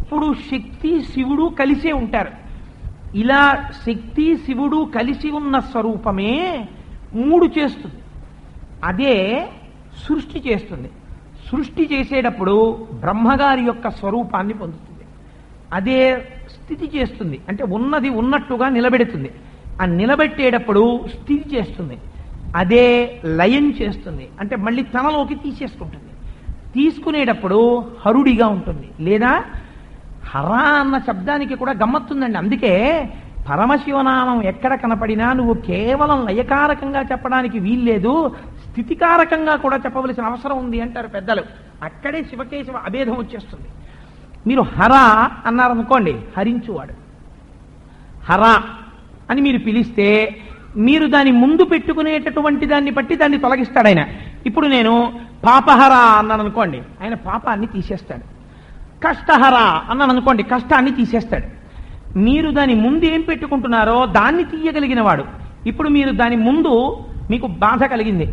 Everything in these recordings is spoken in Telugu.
ఎప్పుడు శక్తి శివుడు కలిసే ఉంటారు. ఇలా శక్తి శివుడు కలిసి ఉన్న స్వరూపమే 3 చేస్తుంది. అదే సృష్టి చేస్తుంది. సృష్టి చేసేటప్పుడు బ్రహ్మగారి యొక్క స్వరూపాన్ని పొందుతుంది. అదే స్థితి చేస్తుంది, అంటే ఉన్నది ఉన్నట్టుగా నిలబెడుతుంది. ఆ నిలబెట్టేటప్పుడు స్థితి చేస్తుంది. అదే లయం చేస్తుంది, అంటే మళ్ళీ తనలోకి తీసేసుకుంటుంది. తీసుకునేటప్పుడు హరుడిగా ఉంటుంది. లేదా హర అన్న శబ్దానికి కూడా గమ్మత్తుందండి. అందుకే పరమశివనామం ఎక్కడ కనపడినా నువ్వు కేవలం లయకారకంగా చెప్పడానికి వీల్లేదు, స్థితికారకంగా కూడా చెప్పవలసిన అవసరం ఉంది అంటారు పెద్దలు. అక్కడే శివకేశవ అభేదం వచ్చేస్తుంది. మీరు హర అన్నారనుకోండి, హరించువాడు. హర అని మీరు పిలిస్తే మీరు దాని ముందు పెట్టుకునేటటువంటి దాన్ని బట్టి దాన్ని తొలగిస్తాడు ఆయన. ఇప్పుడు నేను పాపహర అన్నాను అనుకోండి, ఆయన పాపాన్ని తీసేస్తాడు. కష్టహర అన్నాను అనుకోండి, కష్టాన్ని తీసేస్తాడు. మీరు దాని ముందు ఏం పెట్టుకుంటున్నారో దాన్ని తీయగలిగిన వాడు. ఇప్పుడు మీరు దాని ముందు మీకు బాధ కలిగింది,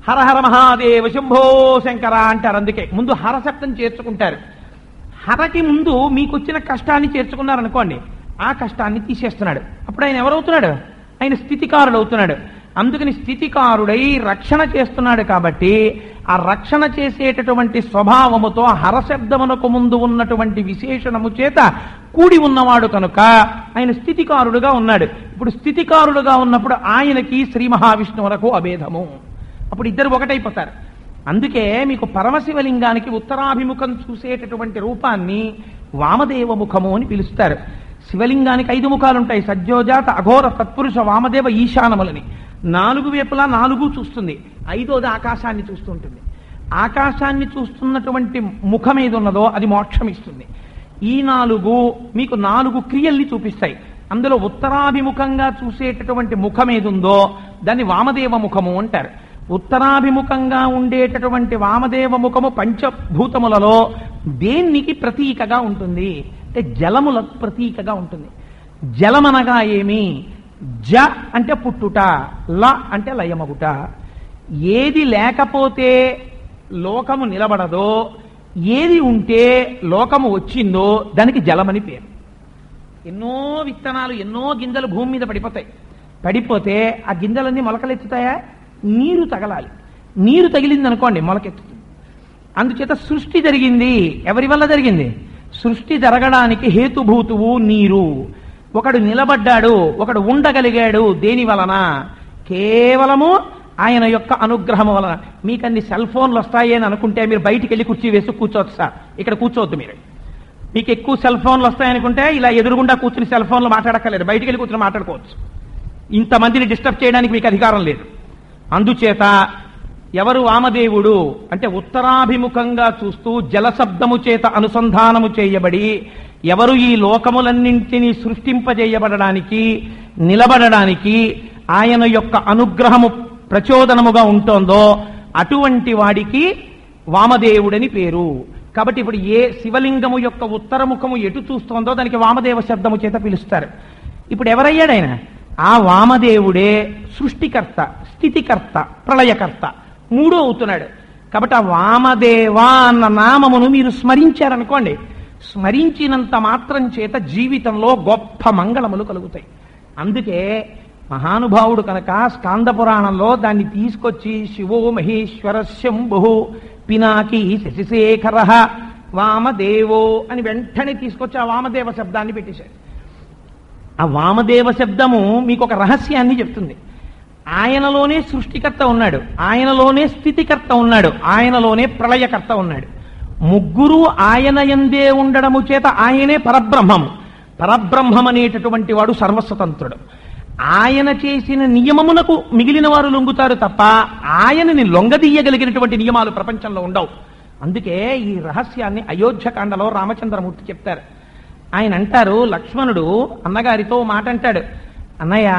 హరహర మహాదేవ శంభో శంకర అంటారు. అందుకే ముందు హర శబ్దం చేర్చుకుంటారు. హరకి ముందు మీకు వచ్చిన కష్టాన్ని చేర్చుకున్నారనుకోండి, ఆ కష్టాన్ని తీసేస్తున్నాడు. అప్పుడు ఆయన ఎవరవుతున్నాడు? ఆయన స్థితికారుడు అవుతున్నాడు. అందుకని స్థితికారుడై రక్షణ చేస్తున్నాడు. కాబట్టి ఆ రక్షణ చేసేటటువంటి స్వభావముతో హరశబ్దమునకు ముందు ఉన్నటువంటి విశేషణము చేత కూడి ఉన్నవాడు కనుక ఆయన స్థితికారుడుగా ఉన్నాడు. ఇప్పుడు స్థితికారుడుగా ఉన్నప్పుడు ఆయనకి శ్రీ మహావిష్ణువులకు అభేదము. అప్పుడు ఇద్దరు ఒకటైపోతారు. అందుకే మీకు పరమశివలింగానికి ఉత్తరాభిముఖం చూసేటటువంటి రూపాన్ని వామదేవ ముఖము అని పిలుస్తారు. శివలింగానికి 5 ముఖాలు ఉంటాయి, సజ్జోజాత అఘోర తత్పురుష వామదేవ ఈశానములని. 4 వైపులా 4 చూస్తుంది. 5వది ఆకాశాన్ని చూస్తూ ఉంటుంది. ఆకాశాన్ని చూస్తున్నటువంటి ముఖం ఏది ఉన్నదో అది మోక్షం ఇస్తుంది. ఈ 4 మీకు 4 క్రియల్ని చూపిస్తాయి. అందులో ఉత్తరాభిముఖంగా చూసేటటువంటి ముఖం ఏది ఉందో దాన్ని వామదేవ ముఖము అంటారు. ఉత్తరాభిముఖంగా ఉండేటటువంటి వామదేవ ముఖము పంచభూతములలో దేనికి ప్రతీకగా ఉంటుంది అంటే జలములకు ప్రతీకగా ఉంటుంది. జలమనగా ఏమి? జ అంటే పుట్టుట, ల అంటే లయమగుట. ఏది లేకపోతే లోకము నిలబడదో, ఏది ఉంటే లోకము వచ్చిందో దానికి జలమని పేరు. ఎన్నో విత్తనాలు, ఎన్నో గింజలు భూమి మీద పడిపోతాయి. పడిపోతే ఆ గింజలన్నీ మొలకలెత్తుతాయా? నీరు తగలాలి. నీరు తగిలింది అనుకోండి మొలకెత్తుతుంది. అందుచేత సృష్టి జరిగింది. ఎవరి వల్ల జరిగింది? సృష్టి జరగడానికి హేతుభూతువు నీరు. ఒకడు నిలబడ్డాడు, ఒకడు ఉండగలిగాడు. దేని వలన? కేవలము ఆయన యొక్క అనుగ్రహం వలన. మీకు అన్ని సెల్ ఫోన్లు వస్తాయి అని అనుకుంటే మీరు బయటికి వెళ్ళి కుర్చీ వేసి కూర్చోవచ్చు సార్. ఇక్కడ కూర్చోవద్దు. మీరు మీకు ఎక్కువ సెల్ ఫోన్లు వస్తాయనుకుంటే ఇలా ఎదురుగుండా కూర్చుని సెల్ ఫోన్లు మాట్లాడక్కర్లేదు, బయటికి వెళ్ళి కూర్చుని మాట్లాడుకోవచ్చు. ఇంతమందిని డిస్టర్బ్ చేయడానికి మీకు అధికారం లేదు. అందుచేత ఎవరు వామదేవుడు అంటే ఉత్తరాభిముఖంగా చూస్తూ జలశబ్దము చేత అనుసంధానము చేయబడి ఎవరు ఈ లోకములన్నింటినీ సృష్టింపజేయబడడానికి నిలబడడానికి ఆయన యొక్క అనుగ్రహము ప్రచోదనముగా ఉంటోందో అటువంటి వాడికి వామదేవుడని పేరు. కాబట్టి ఇప్పుడు ఏ శివలింగము యొక్క ఉత్తరముఖము ఎటు చూస్తోందో దానికి వామదేవ శబ్దము చేత పిలుస్తారు. ఇప్పుడు ఎవరయ్యాడు ఆయన? ఆ వామదేవుడే సృష్టికర్త, స్థితికర్త, ప్రళయకర్త, 3 అవుతున్నాడు. కాబట్టి ఆ వామదేవ అన్న నామమును మీరు స్మరించారనుకోండి, స్మరించినంత మాత్రం చేత జీవితంలో గొప్ప మంగళములు కలుగుతాయి. అందుకే మహానుభావుడు కనుక స్కాంద పురాణంలో దాన్ని తీసుకొచ్చి శివో మహేశ్వర శంభు పినాకి శశిశేఖర వామదేవో అని వెంటనే తీసుకొచ్చి ఆ వామదేవ శబ్దాన్ని పెట్టేశాడు. ఆ వామదేవ శబ్దము మీకు ఒక రహస్యాన్ని చెప్తుంది. ఆయనలోనే సృష్టికర్త ఉన్నాడు, ఆయనలోనే స్థితికర్త ఉన్నాడు, ఆయనలోనే ప్రళయకర్త ఉన్నాడు. 3 ఆయన యందే ఉండడము చేత ఆయనే పరబ్రహ్మము. పరబ్రహ్మం అనేటటువంటి వాడు సర్వస్వతంత్రుడు. ఆయన చేసిన నియమమునకు మిగిలిన వారు లొంగుతారు తప్ప ఆయనని లొంగదీయగలిగినటువంటి నియమాలు ప్రపంచంలో ఉండవు. అందుకే ఈ రహస్యాన్ని అయోధ్యకాండలో రామచంద్రమూర్తి చెప్తారు. ఆయన అంటారు, లక్ష్మణుడు అన్నగారితో మాట అంటాడు, అన్నయ్య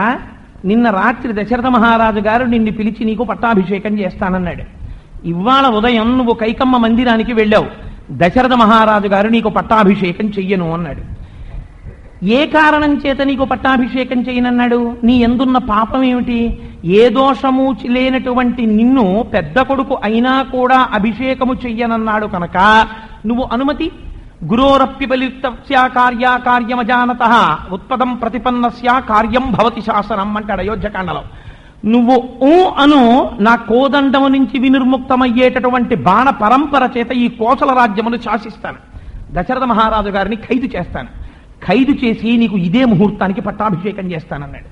నిన్న రాత్రి దశరథ మహారాజు గారు నిన్ను పిలిచి నీకు పట్టాభిషేకం చేస్తానన్నాడు. ఇవాళ ఉదయం నువ్వు కైకమ్మ మందిరానికి వెళ్ళావు, దశరథ మహారాజు గారు నీకు పట్టాభిషేకం చెయ్యను అన్నాడు. ఏ కారణం చేత నీకు పట్టాభిషేకం చేయనన్నాడు? నీ ఎందున్న పాపం ఏమిటి? ఏ దోషము లేనటువంటి నిన్ను పెద్ద కొడుకు అయినా కూడా అభిషేకము చెయ్యనన్నాడు కనుక నువ్వు అనుమతి గురోరప్యబలిప్తస్య కార్యాకార్యమజానత ఉత్పదం ప్రతిపన్నస్య కార్యం భవతి శాసనం అంటాడు అయోధ్యకాండలో. నువ్వు అను నా కోదండము నుంచి వినిర్ముక్తమయ్యేటటువంటి బాణ పరంపర చేత ఈ కోసల రాజ్యమును శాసిస్తాను, దశరథ మహారాజు గారిని ఖైదు చేస్తాను, ఖైదు చేసి నీకు ఇదే ముహూర్తానికి పట్టాభిషేకం చేస్తానన్నాడు.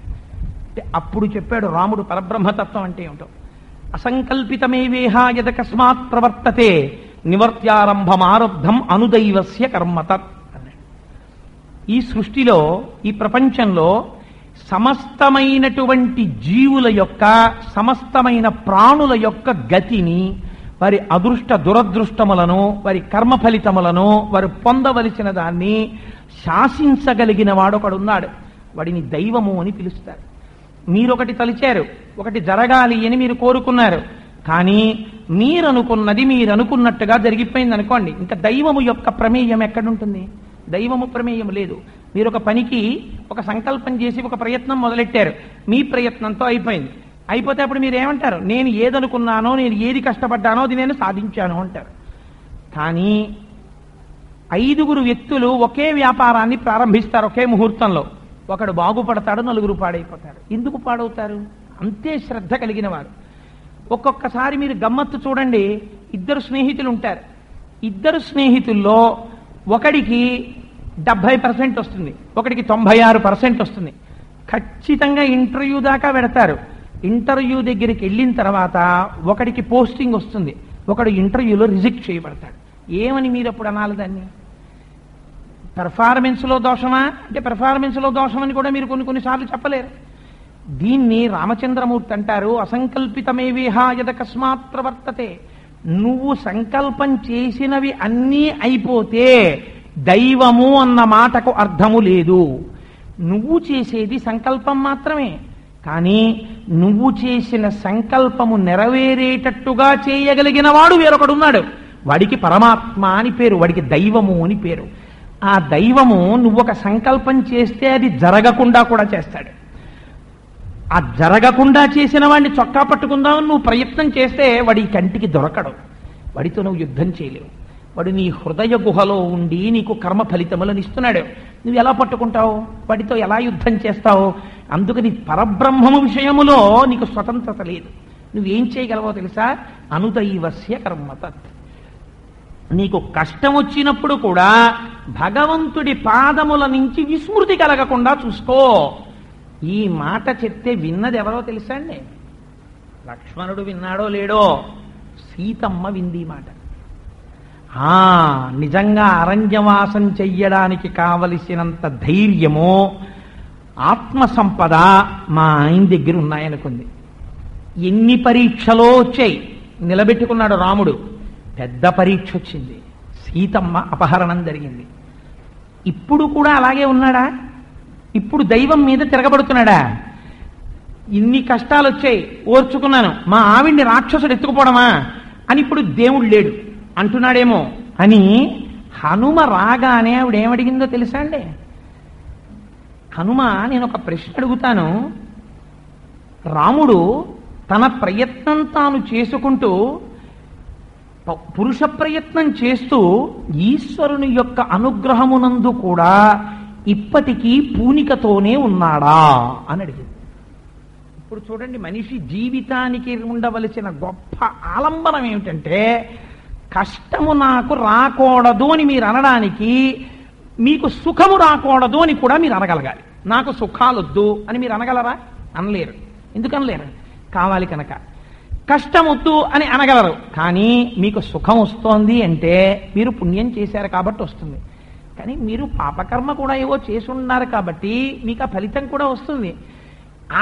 అప్పుడు చెప్పాడు రాముడు పరబ్రహ్మతత్వం అంటే ఏమిటో. అసంకల్పితమేవేహ యదకస్మాత్ ప్రవర్తతే నివర్త్యారంభమారబ్ధం అనుదైవస్య కర్మతత్ అన్నాడు. ఈ సృష్టిలో, ఈ ప్రపంచంలో సమస్తమైనటువంటి జీవుల యొక్క, సమస్తమైన ప్రాణుల యొక్క గతిని, వారి అదృష్ట దురదృష్టములను, వారి కర్మ ఫలితములను, వారు పొందవలసిన దాన్ని శాసించగలిగిన వాడు ఒకడున్నాడు. వాడిని దైవము అని పిలుస్తారు. మీరొకటి తలిచారు, ఒకటి జరగాలి అని మీరు కోరుకున్నారు, కానీ మీరనుకున్నది మీరనుకున్నట్టుగా జరిగిపోయింది అనుకోండి, ఇంకా దైవము యొక్క ప్రమేయం ఎక్కడుంటుంది? దైవము ప్రమేయం లేదు. మీరు ఒక పనికి ఒక సంకల్పం చేసి ఒక ప్రయత్నం మొదలెట్టారు, మీ ప్రయత్నంతో అయిపోయింది. అయిపోతే అప్పుడు మీరు ఏమంటారు? నేను ఏదనుకున్నానో, నేను ఏది కష్టపడ్డానో అది నేను సాధించాను అంటారు. కానీ 5 వ్యక్తులు ఒకే వ్యాపారాన్ని ప్రారంభిస్తారు ఒకే ముహూర్తంలో. ఒకడు బాగుపడతాడు, 4 పాడైపోతారు. ఎందుకు పాడవుతారు? అంతే శ్రద్ధ కలిగిన వారు. ఒక్కొక్కసారి మీరు గమ్మత్తు చూడండి, 2 స్నేహితులు ఉంటారు. 2 స్నేహితుల్లో ఒకడికి 70% వస్తుంది, ఒకడికి 96% వస్తుంది. ఖచ్చితంగా ఇంటర్వ్యూ దాకా పెడతారు. ఇంటర్వ్యూ దగ్గరికి వెళ్ళిన తర్వాత ఒకడికి పోస్టింగ్ వస్తుంది, ఒకడు ఇంటర్వ్యూలో రిజెక్ట్ చేయబడతాడు. ఏమని మీరు అప్పుడు అనాలి దాన్ని? పెర్ఫార్మెన్స్లో దోషమా అంటే పెర్ఫార్మెన్స్లో దోషమని కూడా మీరు కొన్నిసార్లు చెప్పలేరు. దీన్ని రామచంద్రమూర్తి అంటారు అసంకల్పితమేవేహ యదకస్మాత్ ప్రవర్తతే. నువ్వు సంకల్పం చేసినవి అన్నీ అయిపోతే దైవము అన్న మాటకు అర్థము లేదు. నువ్వు చేసేది సంకల్పం మాత్రమే, కానీ నువ్వు చేసిన సంకల్పము నెరవేరేటట్టుగా చేయగలిగిన వాడు వేరొకడున్నాడు. వాడికి పరమాత్మ అని పేరు, వాడికి దైవము అని పేరు. ఆ దైవము నువ్వు ఒక సంకల్పం చేస్తే అది జరగకుండా కూడా చేస్తాడు. ఆ జరగకుండా చేసిన వాడిని చొక్కా పట్టుకుందామని నువ్వు ప్రయత్నం చేస్తే వాడి కంటికి దొరకడు, వాడితో నువ్వు యుద్ధం చేయలేవు. వాడు నీ హృదయ గుహలో ఉండి నీకు కర్మ ఫలితములను ఇస్తున్నాడు. నువ్వు ఎలా పట్టుకుంటావు? వాడితో ఎలా యుద్ధం చేస్తావు? అందుకని పరబ్రహ్మము విషయములో నీకు స్వతంత్రత లేదు. నువ్వేం చేయగలవో తెలుసా? అనుదైవస్య కర్మతత్. నీకు కష్టం వచ్చినప్పుడు కూడా భగవంతుడి పాదముల నుంచి విస్మృతి కలగకుండా చూసుకో. ఈ మాట చెప్తే విన్నది ఎవరో తెలుసా అండి? లక్ష్మణుడు విన్నాడో లేడో, సీతమ్మ వింది మాట. నిజంగా అరణ్యవాసం చెయ్యడానికి కావలసినంత ధైర్యము, ఆత్మసంపద మా ఆయన దగ్గర ఉన్నాయనుకుంది. ఎన్ని పరీక్షలో వచ్చాయి, నిలబెట్టుకున్నాడు రాముడు. పెద్ద పరీక్ష వచ్చింది, సీతమ్మ అపహరణం జరిగింది. ఇప్పుడు కూడా అలాగే ఉన్నాడా? ఇప్పుడు దైవం మీద తిరగబడుతున్నాడా? ఇన్ని కష్టాలు వచ్చాయి, ఓర్చుకున్నాను, మా ఆవిడ్ని రాక్షసుడు ఎత్తుకుపోవడమా అని ఇప్పుడు దేవుడు లేడు అంటున్నాడేమో అని హనుమ రాగానే ఆవిడ ఏమడిగిందో తెలుసా అండి? హనుమ, నేను ఒక ప్రశ్న అడుగుతాను. రాముడు తన ప్రయత్నం తాను చేసుకుంటూ, పురుష ప్రయత్నం చేస్తూ ఈశ్వరుని యొక్క అనుగ్రహమునందు కూడా ఇప్పటికీ పూనికతోనే ఉన్నాడా అని అడిగింది. ఇప్పుడు చూడండి, మనిషి జీవితానికి ఉండవలసిన గొప్ప ఆలంబనం ఏమిటంటే, కష్టము నాకు రాకూడదు అని మీరు అనడానికి, మీకు సుఖము రాకూడదు అని కూడా మీరు అనగలగాలి. నాకు సుఖాలొద్దు అని మీరు అనగలరా? అనలేరు. ఎందుకు అనలేరు? కావాలి కనుక. కష్టం వద్దు అని అనగలరు, కానీ మీకు సుఖం వస్తోంది అంటే మీరు పుణ్యం చేశారు కాబట్టి వస్తుంది. కానీ మీరు పాపకర్మ కూడా ఏవో చేసి ఉన్నారు కాబట్టి మీకు ఆ ఫలితం కూడా వస్తుంది.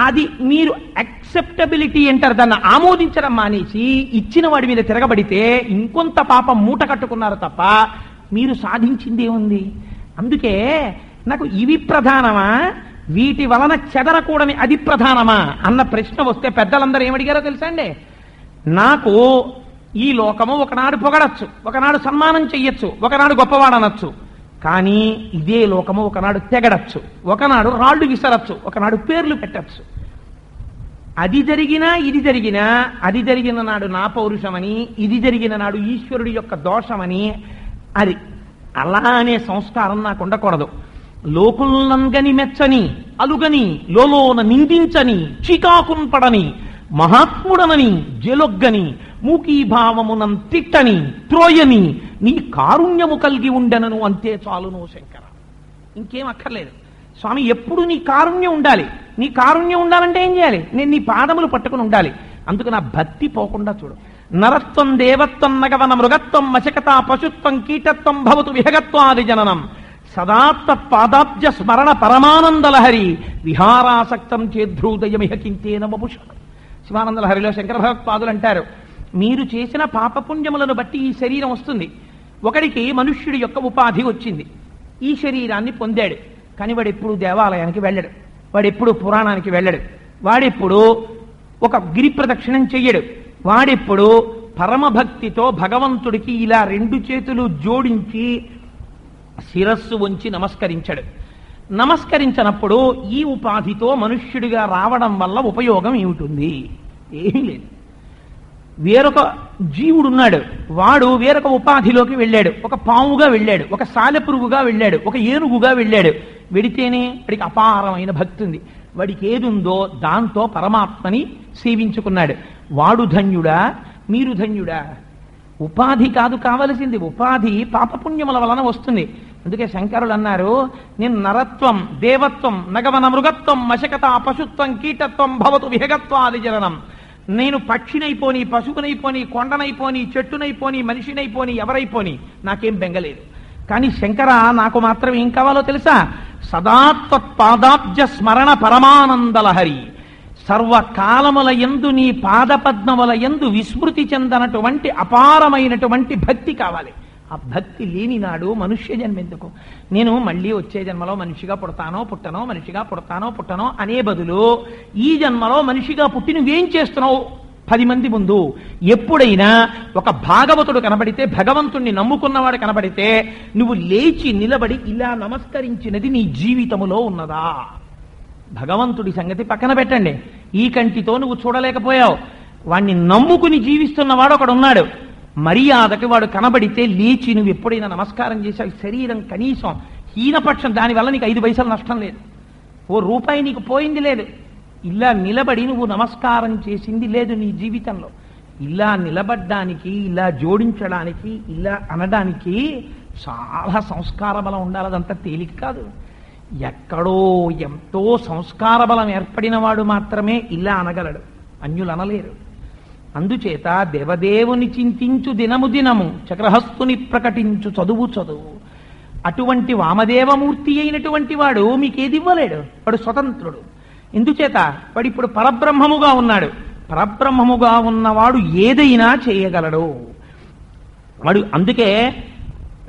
అది మీరు యాక్సెప్టబిలిటీ అంటారు, దాన్ని ఆమోదించడం మానేసి ఇచ్చిన వాడి మీద తిరగబడితే ఇంకొంత పాపం మూట కట్టుకున్నారు తప్ప మీరు సాధించింది ఏముంది? అందుకే నాకు ఇవి ప్రధానమా, వీటి వలన చెదరకూడని అది ప్రధానమా అన్న ప్రశ్న వస్తే పెద్దలందరూ ఏమడిగారో తెలుసా అండి? నాకు ఈ లోకము ఒకనాడు పొగడచ్చు, ఒకనాడు సన్మానం చెయ్యొచ్చు, ఒకనాడు గొప్పవాడనొచ్చు, కానీ ఇదే లోకము ఒకనాడు తెగడచ్చు, ఒకనాడు రాళ్లు విసరచ్చు, ఒకనాడు పేర్లు పెట్టచ్చు. అది జరిగినా ఇది జరిగినా, అది జరిగిన నాడు నా పౌరుషమని, ఇది జరిగిన నాడు ఈశ్వరుడి యొక్క దోషమని, అది అలా అనే సంస్కారం నాకు ఉండకూడదు. లోకుల్నంగని మెచ్చని అలుగని లోలోన నిందించని చీకాకున్ పడని మహాత్ముడనని జలొగ్గని మూకీభావమునం తిట్టని త్రోయని నీ కారుణ్యము కలిగి ఉండెనను అంతే చాలును శంకర. ఇంకేం అక్కర్లేదు స్వామి. ఎప్పుడు నీ కారుణ్యం ఉండాలి. నీ కారుణ్యం ఉండాలంటే ఏం చేయాలి? నేను నీ పాదములు పట్టుకుని ఉండాలి. అందుకు నా భక్తి పోకుండా చూడు. నరత్వం దేవత్వం నగవన మృగత్వం మశకత పశుత్వం కీటత్వం భవతు విహగత్వాది జననం సదాత్త పాదాబ్జ స్మరణ పరమానందలహరి విహారాసక్తం చేద్రూదయమిహ కింతేన వపుషం. శివానందలహరిలో శంకర భగవత్పాదులు అంటారు, మీరు చేసిన పాపపుణ్యములను బట్టి ఈ శరీరం వస్తుంది. ఒకడికి మనుష్యుడి యొక్క ఉపాధి వచ్చింది, ఈ శరీరాన్ని పొందాడు. కానీ వాడెప్పుడు దేవాలయానికి వెళ్ళడు, వాడెప్పుడు పురాణానికి వెళ్ళడు, వాడెప్పుడు ఒక గిరి ప్రదక్షిణం చెయ్యడు, వాడెప్పుడు పరమభక్తితో భగవంతుడికి ఇలా 2 చేతులు జోడించి శిరస్సు వంచి నమస్కరించడు. నమస్కరించినప్పుడు ఈ ఉపాధితో మనుష్యుడిగా రావడం వల్ల ఉపయోగం ఏమిటి? ఏమీ లేదు. వేరొక జీవుడున్నాడు, వాడు వేరొక ఉపాధిలోకి వెళ్ళాడు. ఒక పాముగా వెళ్ళాడు, ఒక సాలెపురుగుగా వెళ్ళాడు, ఒక ఏనుగుగా వెళ్ళాడు. వెడితేనే వాడికి అపారమైన భక్తి ఉంది. వాడికి ఏదుందో దాంతో పరమాత్మని సేవించుకున్నాడు. వాడు ధన్యుడా, మీరు ధన్యుడా? ఉపాధి కాదు కావలసింది. ఉపాధి పాపపుణ్యముల వలన వస్తుంది. అందుకే శంకరులు అన్నారు, నేను నరత్వం దేవత్వం నగవన మృగత్వం మశకత పశుత్వం కీటత్వం భవతు విహగత్వాది జననం. నేను పక్షినైపోని, పశువునైపోని, కొండనైపోని, చెట్టునైపోని, మనిషినైపోని, ఎవరైపోని నాకేం బెంగలేదు. కానీ శంకర నాకు మాత్రం ఏం కావాలో తెలుసా? సదాత్వత్పాదాబ్జ స్మరణ పరమానందలహరి. సర్వకాలముల యందు నీ పాదపద్మముల యందు విస్మృతి చెందనటువంటి అపారమైనటువంటి భక్తి కావాలి. ఆ భక్తి లేని నాడు మనుష్య జన్మ ఎందుకు? నేను మళ్ళీ వచ్చే జన్మలో మనిషిగా పుడతానో పుట్టనో, మనిషిగా పుడతానో పుట్టనో అనే బదులు ఈ జన్మలో మనిషిగా పుట్టి నువ్వేం చేస్తున్నావు 10 మంది ముందు? ఎప్పుడైనా ఒక భాగవతుడు కనబడితే, భగవంతుణ్ణి నమ్ముకున్నవాడు కనబడితే నువ్వు లేచి నిలబడి ఇలా నమస్కరించినది నీ జీవితములో ఉన్నదా? భగవంతుడి సంగతి పక్కన పెట్టండి, ఈ కంటితో నువ్వు చూడలేకపోయావు. వాణ్ణి నమ్ముకుని జీవిస్తున్నవాడు ఒకడున్నాడు. మర్యాదకి వాడు కనబడితే లేచి నువ్వు ఎప్పుడైనా నమస్కారం చేసావు. శరీరం కనీసం హీనపక్షం, దానివల్ల నీకు 5 పైసలు నష్టం లేదు, ఓ రూపాయి నీకు పోయింది లేదు. ఇలా నిలబడి నువ్వు నమస్కారం చేసింది లేదు నీ జీవితంలో. ఇలా నిలబడ్డానికి, ఇలా జోడించడానికి, ఇలా అనడానికి చాలా సంస్కార బలం ఉండాలి. అదంతా తేలిక కాదు. ఎక్కడో ఎంతో సంస్కార బలం ఏర్పడిన వాడు మాత్రమే ఇలా అనగలడు, అన్యులు అనలేరు. అందుచేత దేవదేవుని చింతించు దినము దినము చక్రహస్తుని ప్రకటించు చదువు చదువు. అటువంటి వామదేవమూర్తి అయినటువంటి వాడు మీకేది ఇవ్వలేడు. వాడు స్వతంత్రుడు. ఎందుచేత వాడు ఇప్పుడు పరబ్రహ్మముగా ఉన్నాడు. పరబ్రహ్మముగా ఉన్నవాడు ఏదైనా చేయగలడు వాడు. అందుకే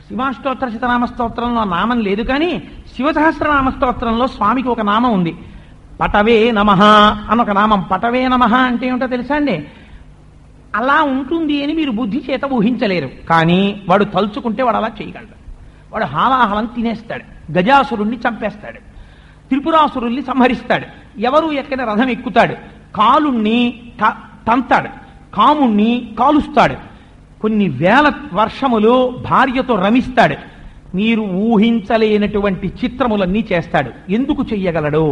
శివాష్టోత్తర శతనామ స్తోత్రంలో నామం లేదు, కానీ శివసహస్రనామ స్తోత్రంలో స్వామికి ఒక నామం ఉంది, పటవే నమః అని ఒక నామం. పటవే నమః అంటే ఏమిటో తెలుసా అండి? అలా ఉంటుంది అని మీరు బుద్ధి చేత ఊహించలేరు, కానీ వాడు తలుచుకుంటే వాడు అలా చేయగలడు. వాడు హాలాహలం తినేస్తాడు, గజాసురుణ్ణి చంపేస్తాడు, త్రిపురాసురుల్ని సంహరిస్తాడు, ఎవరు ఎక్కడ రథం ఎక్కుతాడు, కాలుణ్ణి తంతాడు, కాముణ్ణి కాలుస్తాడు, కొన్ని వేల వర్షములు భార్యతో రమిస్తాడు. మీరు ఊహించలేనటువంటి చిత్రములన్నీ చేస్తాడు. ఎందుకు చెయ్యగలడు?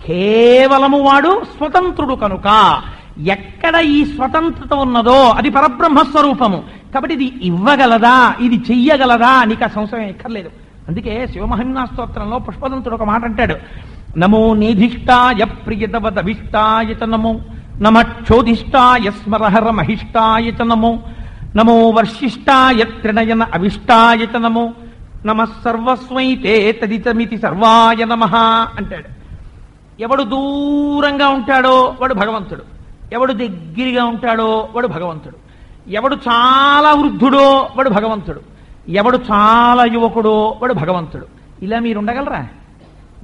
కేవలము వాడు స్వతంత్రుడు కనుక. ఎక్కడ ఈ స్వతంత్రత ఉన్నదో అది పరబ్రహ్మస్వరూపము. కాబట్టి ఇది ఇవ్వగలదా, ఇది చెయ్యగలదా, నీకు ఆ సంశయం ఎక్కర్లేదు. అందుకే శివమహిమ్నా స్తోత్రంలో పుష్పదంతుడు ఒక మాట అంటాడు, నమో నేధిష్టాయ ప్రియతవదభిష్టాయ చ నమో నమక్షోధిష్టాయ స్మరహర మహిష్టాయ చ నమో నమో వర్షిష్టాయ త్రినయన అవిష్టాయ చ నమో నమః సర్వస్వైతే తదితమితి సర్వాయ నమః అంటాడు. ఎవడు దూరంగా ఉంటాడో వాడు భగవంతుడు, ఎవడు దగ్గరగా ఉంటాడో వాడు భగవంతుడు, ఎవడు చాలా వృద్ధుడో వాడు భగవంతుడు, ఎవడు చాలా యువకుడో వాడు భగవంతుడు. ఇలా మీరు ఉండగలరా?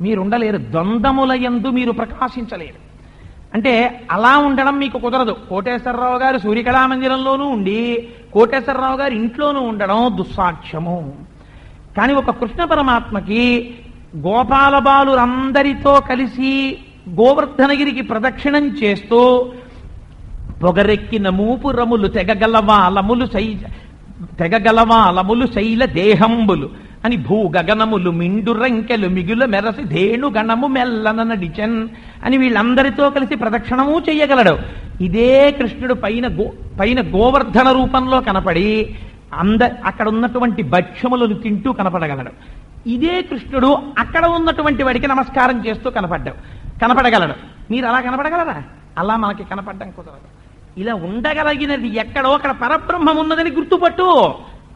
మీరు ఉండలేరు. ద్వంద్వముల యందు మీరు ప్రకాశించలేరు. అంటే అలా ఉండడం మీకు కుదరదు. కోటేశ్వరరావు గారు సూర్యకళామందిరంలోనూ ఉండి కోటేశ్వరరావు గారు ఇంట్లోనూ ఉండడం దుస్సాక్ష్యము. కానీ ఒక కృష్ణ పరమాత్మకి గోపాలబాలురందరితో కలిసి గోవర్ధనగిరికి ప్రదక్షిణం చేస్తూ పొగరెక్కిన మూపురములు తెగగలవాలములు తెగగలవాలములు శైల దేహంబులు అని భూగగనములు మిండు రంకెలు మిగుల మెరసి ధేణు గణము మెల్లన నడిచన్ అని వీళ్ళందరితో కలిసి ప్రదక్షిణము చెయ్యగలడు. ఇదే కృష్ణుడు పైన గోవర్ధన రూపంలో కనపడి అక్కడ ఉన్నటువంటి భక్ష్యములను తింటూ కనపడగలడు. ఇదే కృష్ణుడు అక్కడ ఉన్నటువంటి వాడికి నమస్కారం చేస్తూ కనపడగలడు. మీరు అలా కనపడగలరా? అలా మనకి కనపడడం కుదరదు. ఇలా ఉండగలిగినది ఎక్కడో అక్కడ పరబ్రహ్మం ఉన్నదని గుర్తుపట్టు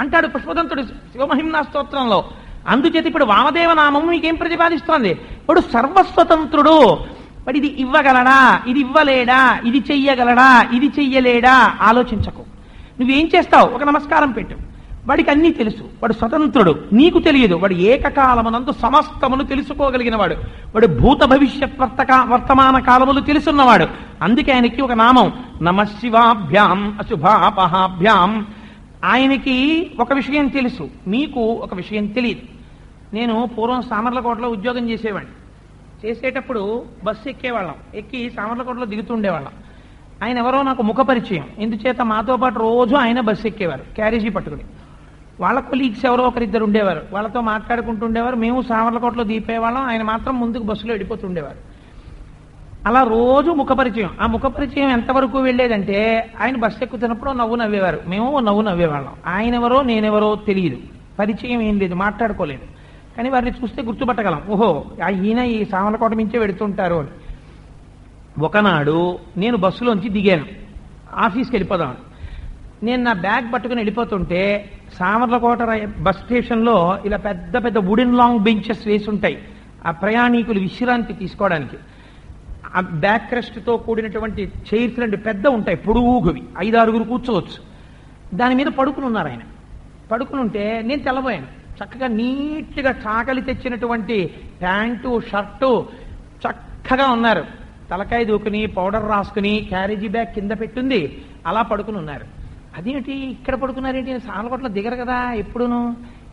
అంటాడు పుష్పదంతుడు శివమహిమ్నా స్తోత్రంలో. అందుచేత ఇప్పుడు వామదేవ నామం మీకేం ప్రతిపాదిస్తోంది? వాడు సర్వస్వతంత్రుడు. వాడు ఇది ఇవ్వగలడా, ఇది ఇవ్వలేడా, ఇది చెయ్యగలడా, ఇది చెయ్యలేడా ఆలోచించకు. నువ్వేం చేస్తావు? ఒక నమస్కారం పెట్టు. వాడికి అన్నీ తెలుసు, వాడు స్వతంత్రుడు. నీకు తెలియదు. వాడు ఏకకాలమునందు సమస్తమును తెలుసుకోగలిగిన వాడు. వాడు భూత భవిష్యత్ వర్తమాన కాలములు తెలుసున్నవాడు. అందుకే ఆయనకి ఒక నామం నమశివాభ్యాం అశుభాపహాభ్యాం. ఆయనకి ఒక విషయం తెలుసు, మీకు ఒక విషయం తెలియదు. నేను పూర్వం సామర్లకోటలో ఉద్యోగం చేసేవాడిని. చేసేటప్పుడు బస్సు ఎక్కేవాళ్ళం. ఎక్కి సామర్లకోటలో దిగుతుండేవాళ్ళం. ఆయన ఎవరో నాకు ముఖ పరిచయం. ఎందుచేత మాతో పాటు రోజు ఆయన బస్సు ఎక్కేవారు క్యారేజీ పట్టుకుని. వాళ్ళ కొలీగ్స్ ఎవరో ఒకరిద్దరు ఉండేవారు. వాళ్ళతో మాట్లాడుకుంటుండేవారు. మేము సామర్లకోటలో దిగిపోయేవాళ్ళం. ఆయన మాత్రం ముందుకు బస్సులో వెళ్ళిపోతుండేవారు. అలా రోజు ముఖ పరిచయం. ఆ ముఖ పరిచయం ఎంతవరకు వెళ్ళేదంటే ఆయన బస్సు ఎక్కుతున్నప్పుడు నవ్వు నవ్వేవారు, మేము నవ్వు నవ్వేవాళ్ళం. ఆయన ఎవరో నేనెవరో తెలియదు, పరిచయం ఏం లేదు, మాట్లాడుకోలేదు. కానీ వారిని చూస్తే గుర్తుపట్టగలం, ఓహో ఈయన ఈ సామర్లకోట మించే వెడుతుంటారు అని. ఒకనాడు నేను బస్సులోంచి దిగాను, ఆఫీస్కి వెళ్ళిపోదామని. నేను నా బ్యాగ్ పట్టుకుని వెళ్ళిపోతుంటే సామర్లకోట బస్ స్టేషన్లో ఇలా పెద్ద పెద్ద వుడెన్ లాంగ్ బెంచెస్ వేసి ఉంటాయి ఆ ప్రయాణికులు విశ్రాంతి తీసుకోవడానికి. ఆ బ్యాక్ రెస్ట్తో కూడినటువంటి చైర్స్ రెండు పెద్ద ఉంటాయి, పొడుగువి, 5-6 కూర్చోవచ్చు. దాని మీద పడుకుని ఉన్నారు ఆయన. పడుకుని ఉంటే నేను తెల్లబోయాను. చక్కగా నీట్గా చాకలి తెచ్చినటువంటి ప్యాంటు షర్టు చక్కగా ఉన్నారు. తలకాయ దూకుని పౌడర్ రాసుకుని క్యారేజీ బ్యాగ్ కింద పెట్టుంది, అలా పడుకుని ఉన్నారు. అదేమిటి ఇక్కడ పడుకున్నారేంటి? సామర్లకోటలో దిగరు కదా ఎప్పుడును,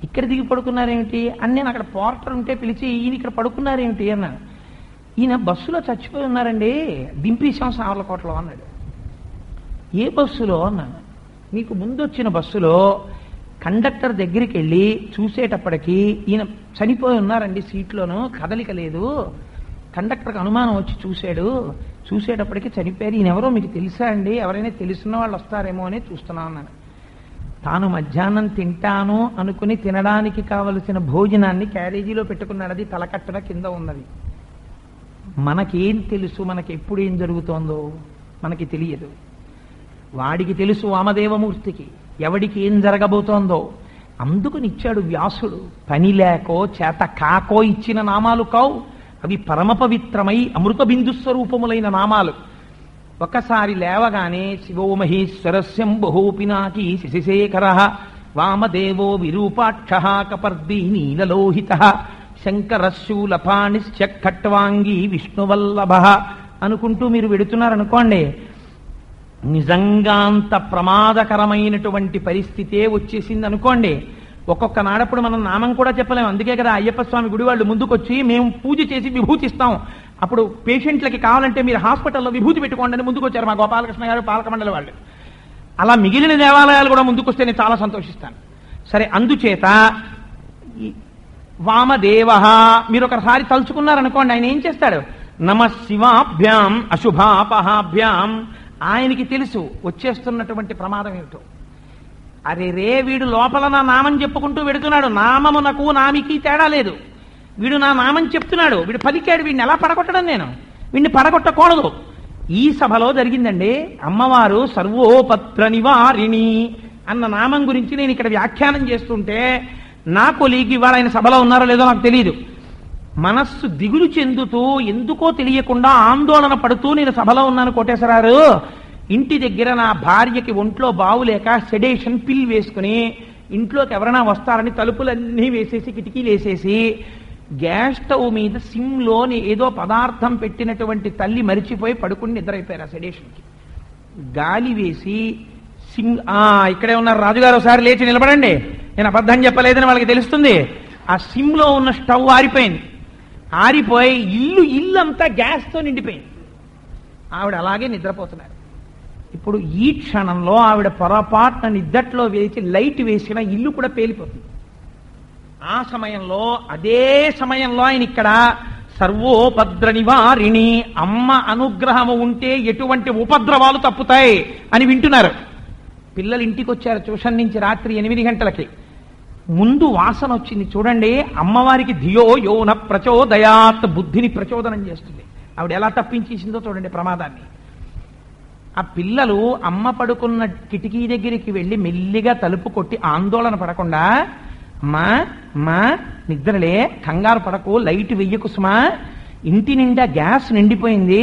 ఇక్కడ దిగి పడుకున్నారేమిటి అని నేను అక్కడ పోర్టర్ ఉంటే పిలిచి ఈయన ఇక్కడ పడుకున్నారేమిటి అన్నాను. ఈయన బస్సులో చచ్చిపోయి ఉన్నారండి, దింపేశాం సామర్లకోటలో అన్నాడు. ఏ బస్సులో అన్నాను. మీకు ముందు వచ్చిన బస్సులో కండక్టర్ దగ్గరికి వెళ్ళి చూసేటప్పటికి ఈయన చనిపోయి ఉన్నారండి, సీట్లోనూ కదలిక లేదు. కండక్టర్కి అనుమానం వచ్చి చూసేటప్పటికి చనిపోయారు. ఈయన ఎవరో మీకు తెలుసా అండి? ఎవరైనా తెలుసున్న వాళ్ళు వస్తారేమో అని చూస్తున్నా అన్నాను. తాను మధ్యాహ్నం తింటాను అనుకుని తినడానికి కావలసిన భోజనాన్ని క్యారేజీలో పెట్టుకున్నాడు. అది తలకట్టున కింద ఉన్నది. మనకేం తెలుసు? మనకి ఎప్పుడు ఏం జరుగుతోందో మనకి తెలియదు. వాడికి తెలుసు వామదేవమూర్తికి ఎవడికి ఏం జరగబోతోందో. అందుకునిచ్చాడు వ్యాసుడు. పని లేకో చేత కాకో ఇచ్చిన నామాలు కావు అవి. పరమ పవిత్రమై అమృత బిందు స్వరూపములైన నామాలు. ఒకసారి లేవగానే శివో మహేశ్వరస్యంబహో పినాకీ శశిశేఖర వామదేవో విరూపాక్ష కపర్దీ నీలలోహిత శంకరశూలపాణిశ్చ ఖట్వాంగీ విష్ణువల్లభ అనుకుంటూ మీరు వెడుతున్నారనుకోండి, నిజంగాంత ప్రమాదకరమైనటువంటి పరిస్థితే వచ్చేసింది అనుకోండి. ఒక్కొక్క నాడప్పుడు మనం నామం కూడా చెప్పలేము. అందుకే కదా అయ్యప్ప స్వామి గుడి వాళ్ళు ముందుకొచ్చి మేము పూజ చేసి విభూతిస్తాం, అప్పుడు పేషెంట్లకి కావాలంటే మీరు హాస్పిటల్లో విభూతి పెట్టుకోండి అని ముందుకొచ్చారు మా గోపాలకృష్ణ గారు, పాలక మండలి వాళ్ళు. అలా మిగిలిన దేవాలయాలు కూడా ముందుకొస్తే నేను చాలా సంతోషిస్తాను. సరే, అందుచేత వామదేవ మీరు ఒకసారి తలుచుకున్నారనుకోండి, ఆయన ఏం చేస్తాడు? నమ శివాభ్యాం అశుభాపహాభ్యాం. ఆయనకి తెలుసు వచ్చేస్తున్నటువంటి ప్రమాదం ఏమిటో. అరే రే, వీడు లోపల నా నామం చెప్పుకుంటూ వెడుతున్నాడు, నామమునకు నామికి తేడా లేదు. వీడు నా నామం చెప్తున్నాడు, వీడు పలికాడు, వీడిని ఎలా పడగొట్టడం? నేను వీడిని పడగొట్టకూడదు. ఈ సభలో జరిగిందండి. అమ్మవారు సర్వోపత్ర నివారిణి అన్న నామం గురించి నేను ఇక్కడ వ్యాఖ్యానం చేస్తుంటే నా కొలీగ్ ఇవాళ ఆయన సభలో ఉన్నారో లేదో నాకు తెలియదు. మనస్సు దిగులు చెందుతూ ఎందుకో తెలియకుండా ఆందోళన పడుతూ నేను సభలో ఉన్నాను. కోటేశ్వరారు ఇంటి దగ్గర నా భార్యకి ఒంట్లో బావులేక సెడేషన్ పిల్ వేసుకుని ఇంట్లోకి ఎవరైనా వస్తారని తలుపులన్నీ వేసేసి కిటికీలు వేసేసి గ్యాస్ స్టవ్ మీద సిమ్లోని ఏదో పదార్థం పెట్టినటువంటి తల్లి మరిచిపోయి పడుకుని నిద్రైపోయారు ఆ సెడేషన్కి. గాలి వేసి సిమ్ ఇక్కడే ఉన్నారు రాజుగారు, ఒకసారి లేచి నిలబడండి, నేను అబద్ధం చెప్పలేదని వాళ్ళకి తెలుస్తుంది. ఆ సిమ్లో ఉన్న స్టవ్ ఆరిపోయింది. ఆరిపోయి ఇల్లంతా గ్యాస్తో నిండిపోయింది. ఆవిడ అలాగే నిద్రపోతున్నారు. ఇప్పుడు ఈ క్షణంలో ఆవిడ పొరపాటున నిద్దట్లో వేసి లైట్ వేసిన ఇల్లు కూడా పేలిపోతుంది. ఆ సమయంలో అదే సమయంలో ఆయన ఇక్కడ సర్వోపద్ర నివారిణి, అమ్మ అనుగ్రహము ఉంటే ఎటువంటి ఉపద్రవాలు తప్పుతాయి అని వింటున్నారు. పిల్లలు ఇంటికి వచ్చారు ట్యూషన్ నుంచి రాత్రి 8 గంటలకి. ముందు వాసన వచ్చింది చూడండి. అమ్మవారికి ధియో యోన ప్రచోదయాత్, బుద్ధిని ప్రచోదనం చేస్తుంది. ఆవిడ ఎలా తప్పించేసిందో చూడండి ప్రమాదాన్ని. ఆ పిల్లలు అమ్మ పడుకున్న కిటికీ దగ్గరికి వెళ్ళి మెల్లిగా తలుపు కొట్టి ఆందోళన పడకుండా, అమ్మా అమ్మా నిద్రలే, కంగారు పడకు, లైట్ వెయ్యకు సుమా, ఇంటి నిండా గ్యాస్ నిండిపోయింది,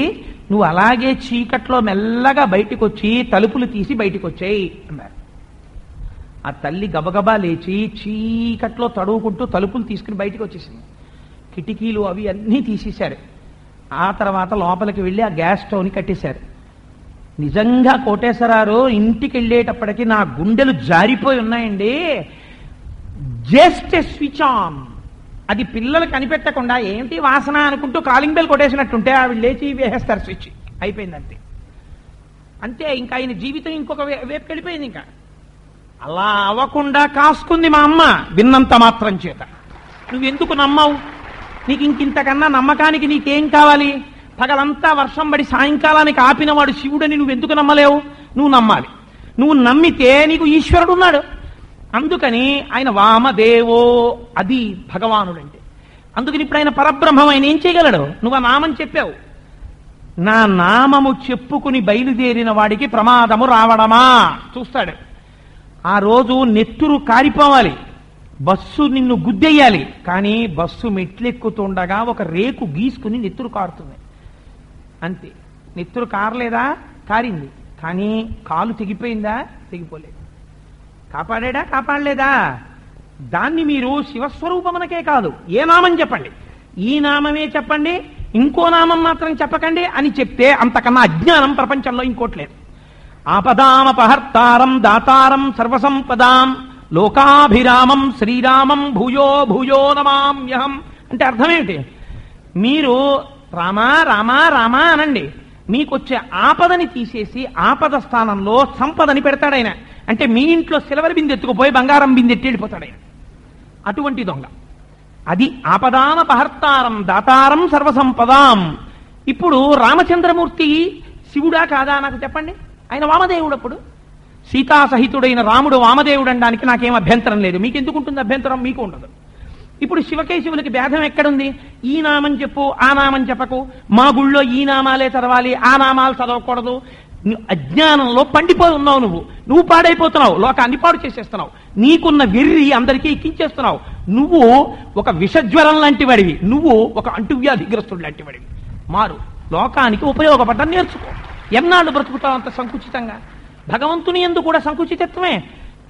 నువ్వు అలాగే చీకట్లో మెల్లగా బయటికి వచ్చి తలుపులు తీసి బయటికి వచ్చాయి అన్నారు. ఆ తల్లి గబగబా లేచి చీకట్లో తడువుకుంటూ తలుపులు తీసుకుని బయటికి వచ్చేసింది. కిటికీలు అవి అన్నీ తీసేశారు. ఆ తర్వాత లోపలికి వెళ్ళి ఆ గ్యాస్ స్టవ్ని కట్టేశారు. నిజంగా కోటేశ్వరారు ఇంటికి వెళ్ళేటప్పటికి నా గుండెలు జారిపోయి ఉన్నాయండి. జస్ట్ స్విచ్ ఆన్, అది పిల్లలు కనిపెట్టకుండా ఏంటి వాసన అనుకుంటూ కాలింగ్ బెల్ కొట్టేసినట్టుంటే ఆవిడ లేచి వేసేస్తారు స్విచ్, అయిపోయిందంతే. అంతే, ఇంకా ఆయన జీవితం ఇంకొక వైపు వెళ్ళిపోయింది. ఇంకా అలా అవ్వకుండా కాసుకుంది మా అమ్మ విన్నంత మాత్రం చేత. నువ్వెందుకు నమ్మవు? నీకు ఇంకింతకన్నా నమ్మకానికి నీకేం కావాలి? పగలంతా వర్షం పడి సాయంకాలానికి ఆపినవాడు శివుడని నువ్వెందుకు నమ్మలేవు? నువ్వు నమ్మాలి. నువ్వు నమ్మితే నీకు ఈశ్వరుడు ఉన్నాడు. అందుకని ఆయన వామదేవో, అది భగవానుడంటే. అందుకని ఇప్పుడు ఆయన పరబ్రహ్మం, ఆయన ఏం చేయగలడు? నువ్వు ఆ నామం చెప్పావు. నా నామము చెప్పుకుని బయలుదేరిన వాడికి ప్రమాదము రావడమా చూస్తాడు. ఆ రోజు నెత్తురు కారిపోవాలి, బస్సు నిన్ను గుద్దెయ్యాలి. కానీ బస్సు మెట్లెక్కుతుండగా ఒక రేకు గీసుకుని నెత్తురు కారుతుంది అంతే. నెత్తురు కారలేదా? కారింది. కానీ కాలు తెగిపోయిందా? తెగిపోలేదు. కాపాడా? కాపాడలేదా? దాన్ని మీరు శివస్వరూపమునకే కాదు, ఏ నామం చెప్పండి, ఈ నామమే చెప్పండి, ఇంకో నామం మాత్రం చెప్పకండి అని చెప్తే అంతకన్నా అజ్ఞానం ప్రపంచంలో ఇంకోట్లేదు. ఆపదామపహర్తారం దాతారం సర్వసంపదాం లోకాభిరామం శ్రీరామం భూయో భూయో నమామ్యహం అంటే అర్థమేమిటి? మీరు రామా రామా రామా అనండి, మీకొచ్చే ఆపదని తీసేసి ఆపద స్థానంలో సంపదని పెడతాడు ఆయన. అంటే మీ ఇంట్లో సిల్వర్ బిందె ఎత్తుకుపోయి బంగారం బిందె ఎట్టి వెళ్ళిపోతాడు ఆయన. అటువంటి దొంగ. అది ఆపదామపహర్తారం దాతారం సర్వసంపదాం. ఇప్పుడు రామచంద్రమూర్తి శివుడా కాదా నాకు చెప్పండి? ఆయన వామదేవుడు. అప్పుడు సీతాసహితుడైన రాముడు వామదేవుడు అనడానికి నాకేం అభ్యంతరం లేదు. మీకెందుకుంటుంది అభ్యంతరం? మీకు ఉండదు. ఇప్పుడు శివకేశవులకి భేదం ఎక్కడుంది? ఈ నామం చెప్పు, ఆ నామం చెప్పకు, మా గుళ్ళో ఈ నామాలే చదవాలి, ఆ నామాలు చదవకూడదు. అజ్ఞానంలో పండిపోయి ఉన్నావు. నువ్వు పాడైపోతున్నావు, లోకాన్ని పాడు చేసేస్తున్నావు. నీకున్న వెర్రి అందరికీ ఎక్కించేస్తున్నావు. నువ్వు ఒక విషజ్వరం లాంటి వాడివి, నువ్వు ఒక అంటువ్యాధిగ్రస్తుడు లాంటి వాడివి. మారు, లోకానికి ఉపయోగపడ్డం నేర్చుకో. ఎన్నాళ్ళు బ్రతుకుతావు అంత సంకుచితంగా? భగవంతుని యందు కూడా సంకుచితత్వమే.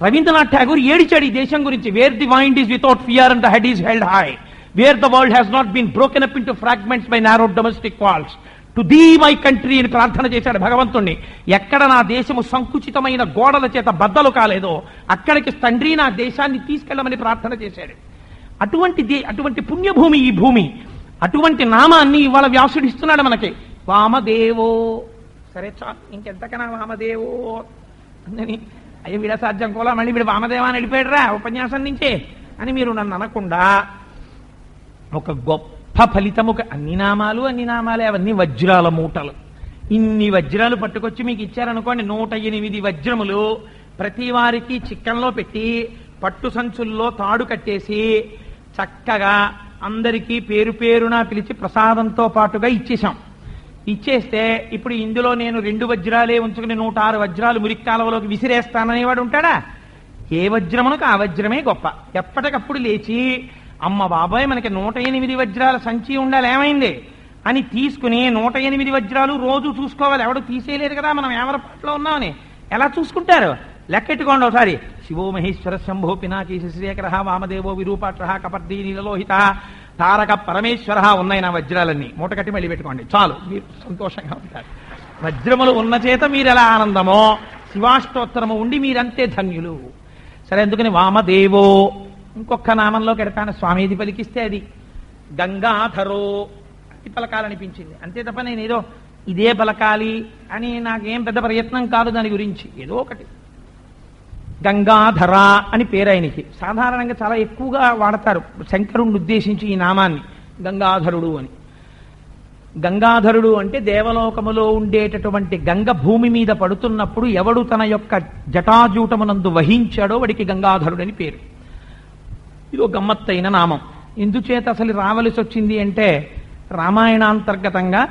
రవీంద్రనాథ్ ఠాగూర్ ఏడిచాడు ఈ దేశం గురించి. Where the mind is without fear and the head is held high, where the world has not been broken up into fragments by narrow domestic walls, to thee my country అని ప్రార్థన చేశాడు భగవంతుణ్ణి. ఎక్కడ నా దేశము సంకుచితమైన గోడల చేత బద్దలు కాలేదో అక్కడికి తండ్రి నా దేశాన్ని తీసుకెళ్లమని ప్రార్థన చేశాడు. అటువంటి పుణ్యభూమి ఈ భూమి. అటువంటి నామాన్ని ఇవాళ వ్యాసుడిస్తున్నాడు మనకి. వామదేవో. సరే చాలు, ఇంకెంతకన్నా వామదేవో అని అయ్యో వీడ సాధ్యం కూడా మళ్ళీ వీడు వామదేవా అని వెళ్ళిపోయాడురా ఉపన్యాసం నుంచే అని మీరు నన్ను అనకుండా, ఒక గొప్ప ఫలితము. అన్ని నామాలే, అవన్నీ వజ్రాల మూటలు. ఇన్ని వజ్రాలు పట్టుకొచ్చి మీకు ఇచ్చారనుకోండి, 108 వజ్రములు ప్రతి వారికి చిక్కంలో పెట్టి పట్టు సంచుల్లో తాడు కట్టేసి చక్కగా అందరికీ పేరు పేరున పిలిచి ప్రసాదంతో పాటుగా ఇచ్చేశాం. ఇచ్చేస్తే ఇప్పుడు ఇందులో నేను 2 వజ్రాలే ఉంచుకుని 106 వజ్రాలు మురిక్కాలవలోకి విసిరేస్తాననేవాడు ఉంటాడా? ఏ వజ్రమునకు ఆ వజ్రమే గొప్ప. ఎప్పటికప్పుడు లేచి అమ్మ బాబాయ్ మనకి 108 వజ్రాల సంచి ఉండాలి, ఏమైంది అని తీసుకుని 108 వజ్రాలు రోజు చూసుకోవాలి. ఎవడు తీసేయలేదు కదా, మనం ఏమరపాట్లో ఉన్నామని. ఎలా చూసుకుంటారు? లెక్కెట్టుకోండి ఒకసారి. శివో మహేశ్వర శంభో పినాకీ శ్రీశేఖర వామదేవో విరూపాక్ష కపర్దీ నీలలోహిత తారక పరమేశ్వర ఉన్నాయి నా వజ్రాలన్నీ. మూట కట్టి మళ్ళీ పెట్టుకోండి చాలు, మీరు సంతోషంగా ఉంటారు. వజ్రములు ఉన్న చేత మీరు ఎలా ఆనందమో, శివాష్టోత్తరము ఉండి మీరంతే ధన్యులు. సరే, అందుకని వామదేవో. ఇంకొక నామంలో కెడతాను, స్వామీది పలికిస్తే అది గంగాధరో అది పలకాలనిపించింది. అంతే తప్ప నేను ఏదో ఇదే పలకాలి అని నాకేం పెద్ద ప్రయత్నం కాదు దాని గురించి, ఏదో ఒకటి. గంగాధర అని పేరు ఆయనకి. సాధారణంగా చాలా ఎక్కువగా వాడతారు శంకరుణ్ణి ఉద్దేశించి ఈ నామాన్ని, గంగాధరుడు అని. గంగాధరుడు అంటే దేవలోకములో ఉండేటటువంటి గంగ భూమి మీద పడుతున్నప్పుడు ఎవడు తన యొక్క జటాజూటమునందు వహించాడో వాడికి గంగాధరుడని పేరు. ఇదో గమ్మత్తైన నామం. ఎందుచేత అసలు రావలసి వచ్చింది అంటే, రామాయణాంతర్గతంగా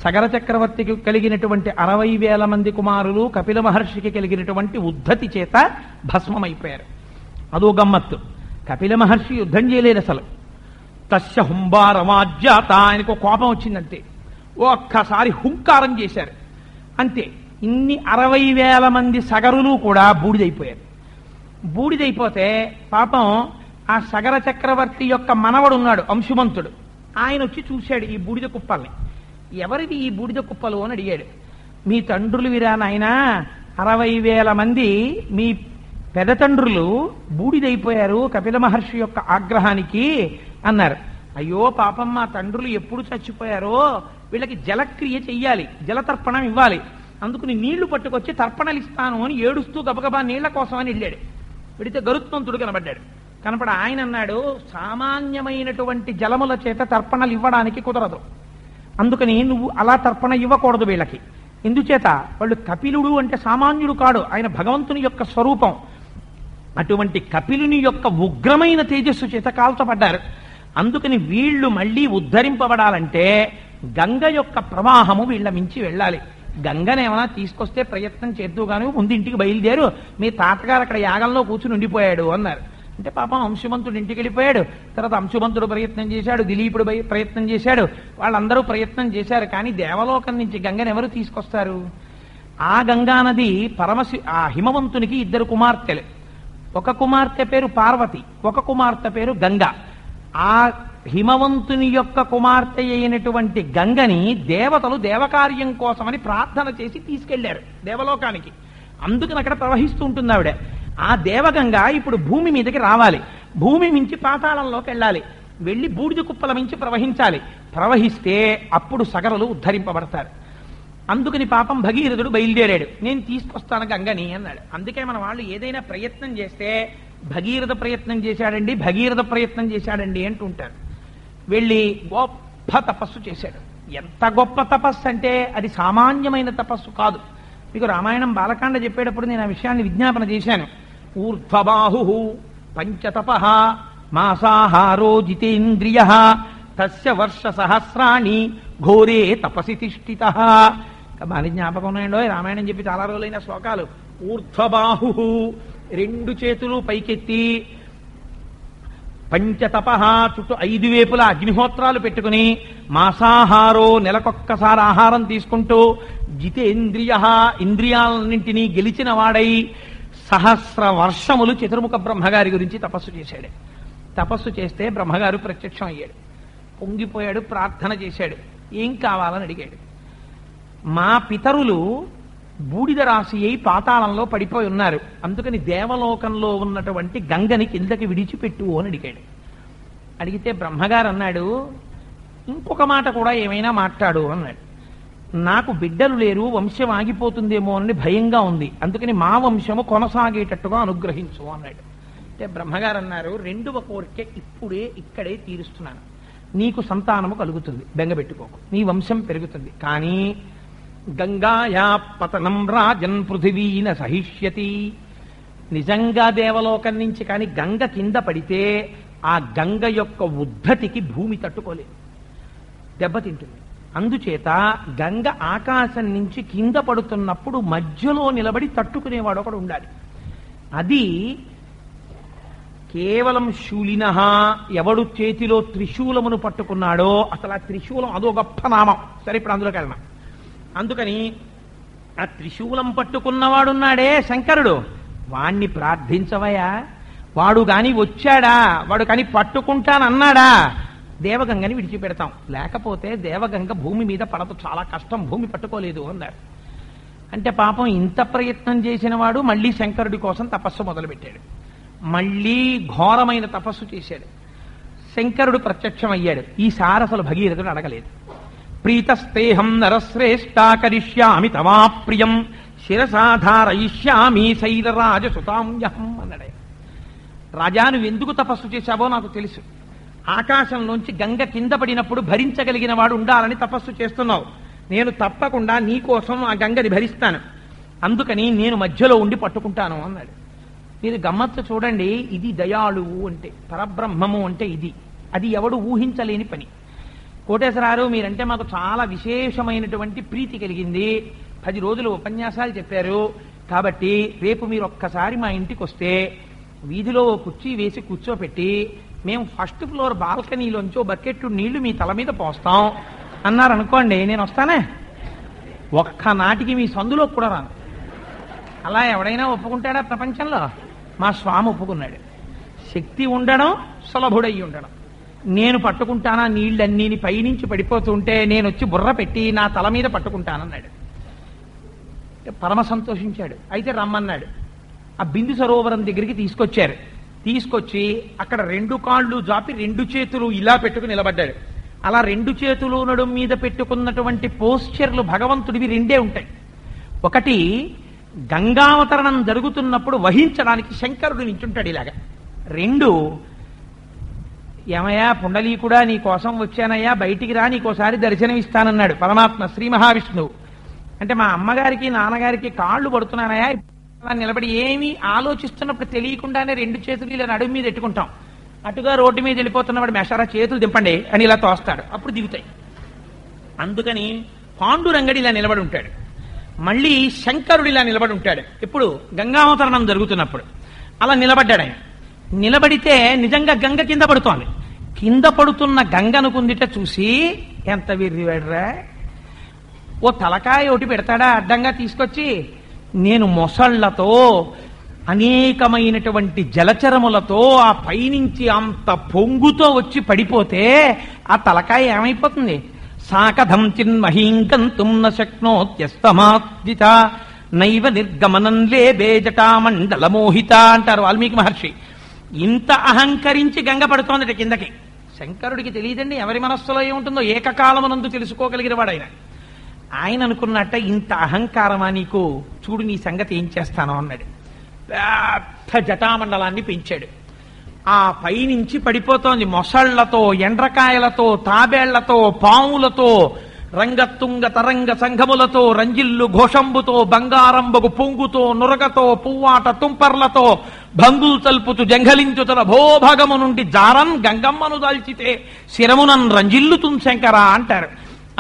సగర చక్రవర్తికి కలిగినటువంటి 60,000 మంది కుమారులు కపిల మహర్షికి కలిగినటువంటి ఉద్ధతి చేత భస్మమైపోయారు. అదో గమ్మత్తు. కపిల మహర్షి యుద్ధం చేయలేదు అసలు. తస్య హుంబారమాజ్యాత, ఆయనకు కోపం వచ్చిందంతే. ఒక్కసారి హుంకారం చేశారు అంతే. ఇన్ని 60,000 మంది సగరులు కూడా బూడిదైపోయారు. బూడిదైపోతే పాపం ఆ సగర చక్రవర్తి యొక్క మనవడు ఉన్నాడు అంశుమంతుడు, ఆయన వచ్చి చూశాడు ఈ బూడిద కుప్పల్ని. ఎవరిది ఈ బూడిద కుప్పలు అని అడిగాడు. మీ తండ్రులు వీరా నాయనా, 60,000 మంది మీ పెదతండ్రులు బూడిదైపోయారు కపిల మహర్షి యొక్క ఆగ్రహానికి అన్నారు. అయ్యో పాపం, మా తండ్రులు ఎప్పుడు చచ్చిపోయారో వీళ్ళకి జలక్రియ చెయ్యాలి, జలతర్పణం ఇవ్వాలి, అందుకుని నీళ్లు పట్టుకొచ్చి తర్పణలు ఇస్తాను అని ఏడుస్తూ గబగబా నీళ్ల కోసం అని వెళ్ళాడు. వెడితే గరుత్మంతుడు కనబడ్డాడు. కనపడ ఆయన అన్నాడు, సామాన్యమైనటువంటి జలముల చేత తర్పణలు ఇవ్వడానికి కుదరదు, అందుకని నువ్వు అలా తర్పణ ఇవ్వకూడదు వీళ్ళకి. ఎందుచేత వాళ్ళు కపిలుడు అంటే సామాన్యుడు కాడు, ఆయన భగవంతుని యొక్క స్వరూపం. అటువంటి కపిలుని యొక్క ఉగ్రమైన తేజస్సు చేత కాల్చబడ్డారు. అందుకని వీళ్ళు మళ్ళీ ఉద్ధరింపబడాలంటే గంగ యొక్క ప్రవాహము వీళ్ళ మించి వెళ్ళాలి. గంగనేమైనా తీసుకొస్తే ప్రయత్నం చేద్దుగాను, ముందు ఇంటికి బయలుదేరు, మీ తాతగారు అక్కడ యాగంలో కూర్చుని ఉండిపోయాడు అన్నారు. అంటే పాపం అంశుమంతుడు ఇంటికి వెళ్ళిపోయాడు. తర్వాత అంశుమంతుడు ప్రయత్నం చేశాడు, దిలీపుడు ప్రయత్నం చేశాడు, వాళ్ళందరూ ప్రయత్నం చేశారు. కానీ దేవలోకం నుంచి గంగను ఎవరు తీసుకొస్తారు? ఆ గంగా నది ఆ హిమవంతునికి 2 కుమార్తెలు. ఒక కుమార్తె పేరు పార్వతి, ఒక కుమార్తె పేరు గంగ. ఆ హిమవంతుని యొక్క కుమార్తె అయినటువంటి గంగని దేవతలు దేవకార్యం కోసమని ప్రార్థన చేసి తీసుకెళ్లారు దేవలోకానికి. అందుకని అక్కడ ప్రవహిస్తూ ఉంటుంది ఆవిడ. ఆ దేవగంగ ఇప్పుడు భూమి మీదకి రావాలి, భూమి మించి పాతాళంలోకి వెళ్ళాలి, వెళ్ళి బూడిద కుప్పల మించి ప్రవహించాలి. ప్రవహిస్తే అప్పుడు సగరులు ఉద్ధరింపబడతారు. అందుకని పాపం భగీరథుడు బయలుదేరాడు, నేను తీసుకొస్తాను గంగని అన్నాడు. అందుకే మన వాళ్ళు ఏదైనా ప్రయత్నం చేస్తే భగీరథ ప్రయత్నం చేశాడండి, భగీరథ ప్రయత్నం చేశాడండి అంటుంటారు. వెళ్ళి గొప్ప తపస్సు చేశాడు. ఎంత గొప్ప తపస్సు అంటే అది సామాన్యమైన తపస్సు కాదు. మీకు రామాయణం బాలకాండ చెప్పేటప్పుడు నేను ఆ విషయాన్ని విజ్ఞాపన చేశాను. ఊర్ధ్వబాహు పంచతపః మాసాహారో జితేంద్రియ తస్య వర్ష సహస్రాణి ఘోరే తపసి తిష్ఠితః. బాగా జ్ఞాపకం ఉన్నాయండో, రామాయణం చెప్పి చాలా రోజులైన శ్లోకాలు. ఊర్ధ్వబాహు 2 చేతులు పైకెత్తి, పంచతపః చుట్టూ 5 వేపుల అగ్నిహోత్రాలు పెట్టుకుని, మాసాహారో నెలకొక్కసారి ఆహారం తీసుకుంటూ, జితేంద్రియ ఇంద్రియాలన్నింటినీ గెలిచిన వాడై, సహస్ర వర్షములు చతుర్ముఖ బ్రహ్మగారి గురించి తపస్సు చేశాడు. తపస్సు చేస్తే బ్రహ్మగారు ప్రత్యక్షం అయ్యాడు, పొంగిపోయాడు, ప్రార్థన చేశాడు. ఏం కావాలని అడిగాడు. మా పితరులు బూడిద రాశి అయి పాతాళంలో పడిపోయి ఉన్నారు, అందుకని దేవలోకంలో ఉన్నటువంటి గంగని కిందకి విడిచిపెట్టు అని అడిగాడు. అడిగితే బ్రహ్మగారు అన్నాడు, ఇంకొక మాట కూడా ఏమైనా మాట్లాడు అన్నాడు. నాకు బిడ్డలు లేరు, వంశం ఆగిపోతుందేమో అని భయంగా ఉంది, అందుకని మా వంశము కొనసాగేటట్టుగా అనుగ్రహించు అన్నాడు. అంటే బ్రహ్మగారు అన్నారు, 2వ కోరిక ఇప్పుడే ఇక్కడే తీరుస్తున్నాను, నీకు సంతానము కలుగుతుంది, బెంగబెట్టుకోకు, నీ వంశం పెరుగుతుంది. కానీ గంగాయా పతనం రాజన్ పృథివీన సహిష్యతి. నిజంగా దేవలోకం నుంచి కానీ గంగ కింద పడితే ఆ గంగ యొక్క ఉద్ధతికి భూమి తట్టుకోలేదు, దెబ్బతింటుంది. అందుచేత గంగ ఆకాశం నుంచి కింద పడుతున్నప్పుడు మధ్యలో నిలబడి తట్టుకునేవాడు ఒకడు ఉండాలి. అది కేవలం శూలిన, ఎవడు చేతిలో త్రిశూలమును పట్టుకున్నాడో, అసలు ఆ త్రిశూలం అదో గొప్ప నామం. సరే, ఇప్పుడు అందులోకి వెళ్దాం. అందుకని ఆ త్రిశూలం పట్టుకున్నవాడున్నాడే శంకరుడు, వాణ్ణి ప్రార్థించవయా. వాడు కాని వచ్చాడా, వాడు కాని పట్టుకుంటానన్నాడా, దేవగంగని విడిచిపెడతాం, లేకపోతే దేవగంగ భూమి మీద పడదు, చాలా కష్టం, భూమి పట్టుకోలేదు అన్నారు. అంటే పాపం ఇంత ప్రయత్నం చేసిన వాడు మళ్ళీ శంకరుడి కోసం తపస్సు మొదలుపెట్టాడు. మళ్ళీ ఘోరమైన తపస్సు చేశాడు. శంకరుడు ప్రత్యక్షమయ్యాడు. ఈసారి అసలు భగీరథుడు అడగలేదు. ప్రీతస్తేహం నరశ్రేష్టా కరిష్యామి తమాప్రియం శిరసాధారయిష్యామి శైలరాజసుతాంయహం అన్నాడు. రాజా, నువ్వు ఎందుకు తపస్సు చేశావో నాకు తెలుసు. ఆకాశంలోంచి గంగ కింద పడినప్పుడు భరించగలిగిన వాడు ఉండాలని తపస్సు చేస్తున్నావు. నేను తప్పకుండా నీకోసం ఆ గంగని భరిస్తాను, అందుకని నేను మధ్యలో ఉండి పట్టుకుంటాను అన్నాడు. మీరు గమ్మత్తు చూడండి, ఇది దయాళువు అంటే, పరబ్రహ్మము అంటే ఇది. అది ఎవడు ఊహించలేని పని. కోటేశ్వరారు, మీరంటే మాకు చాలా విశేషమైనటువంటి ప్రీతి కలిగింది, 10 రోజులు ఉపన్యాసాలు చెప్పారు, కాబట్టి రేపు మీరు ఒక్కసారి మా ఇంటికి వస్తే వీధిలో కుర్చీ వేసి కూర్చోపెట్టి మేము ఫస్ట్ ఫ్లోర్ బాల్కనీలోంచో బకెట్టు నీళ్లు మీ తల మీద పోస్తాం అన్నారు అనుకోండి, నేను వస్తానే. ఒక్కనాటికి మీ సందులో కూడా రాను. అలా ఎవడైనా ఒప్పుకుంటాడా ప్రపంచంలో? మా స్వామి ఒప్పుకున్నాడు. శక్తి ఉండడం, సులభుడయ్యి ఉండడం. నేను పట్టుకుంటానా నీళ్ళన్నీ పైనుంచి పడిపోతుంటే నేను వచ్చి బుర్ర పెట్టి నా తల మీద పట్టుకుంటానన్నాడు. పరమ సంతోషించాడు. అయితే రమ్మన్నాడు. ఆ బిందు సరోవరం దగ్గరికి తీసుకొచ్చారు. తీసుకొచ్చి అక్కడ 2 కాళ్ళు జాపి 2 చేతులు ఇలా పెట్టుకుని నిలబడ్డాడు. అలా 2 చేతులు నడుం మీద పెట్టుకున్నటువంటి పోస్చర్లు భగవంతుడివి 2 ఉంటాయి. ఒకటి గంగావతరణం జరుగుతున్నప్పుడు వహించడానికి శంకరుడు నించుంటాడు ఇలాగా. 2, ఏమయ్యా పుండలీకుడా, నీ కోసం వచ్చానయ్యా, బయటికి రా, నీకోసారి దర్శనమిస్తానన్నాడు పరమాత్మ శ్రీ మహావిష్ణువు. అంటే మా అమ్మగారికి నాన్నగారికి కాళ్ళు పడుతున్నానయ్యా, నిలబడి ఏమి ఆలోచిస్తున్నప్పుడు తెలియకుండానే 2 చేతులు ఇలా నడుము మీద పెట్టుకుంటాం. అటుగా రోడ్డు మీద వెళ్ళిపోతున్నవాడు మెషారా చేతులు దింపండి అని ఇలా తోస్తాడు, అప్పుడు దిగుతాయి. అందుకని పాండురంగడి ఇలా నిలబడి ఉంటాడు. మళ్ళీ శంకరుడు ఇలా నిలబడి ఉంటాడు. ఇప్పుడు గంగావతరణం జరుగుతున్నప్పుడు అలా నిలబడ్డాడు ఆయన. నిలబడితే నిజంగా గంగ కింద పడుతోంది. కింద పడుతున్న గంగను కుందిట చూసి, ఎంత విర్రివాడురా, ఓ తలకాయ ఒకటి పెడతాడా అడ్డంగా తీసుకొచ్చి, నేను మొసళ్లతో అనేకమైనటువంటి జలచరములతో ఆ పైనుంచి అంత పొంగుతో వచ్చి పడిపోతే ఆ తలకాయ ఏమైపోతుంది? సాకథం చిన్మహీంకంతుం న శక్నోత్యస్తమాత్జిత నైవ నిర్గమనం లేబే జటామండలమోహిత అంటారు వాల్మీకి మహర్షి. ఇంత అహంకరించి గంగ పడుతోందట కిందకి. శంకరుడికి తెలియదండి ఎవరి మనస్సులో ఏముంటుందో, ఏకకాలమునందు తెలుసుకోగలిగిన వాడు ఆయన అనుకున్నట్ట, ఇంత అహంకారమా నీకు, చూడు నీ సంగతి ఏం చేస్తానో అన్నాడు. పెద్ద జటామండలాన్ని పెంచాడు. ఆ పైనుంచి పడిపోతోంది మొసళ్లతో, ఎండ్రకాయలతో, తాబేళ్లతో, పాములతో, రంగతుంగ తరంగ సంఘములతో, రంజిల్లు ఘోషంబుతో, బంగారంబగు పొంగుతో, నురగతో, పువ్వాట తుంపర్లతో, భంగులు తల్పుతూ జంఘలించుతల భోభాగము నుండి జారన్ గంగమ్మను దాల్చితే శిరమునన్ రంజిల్లుతుం శంకర అంటారు.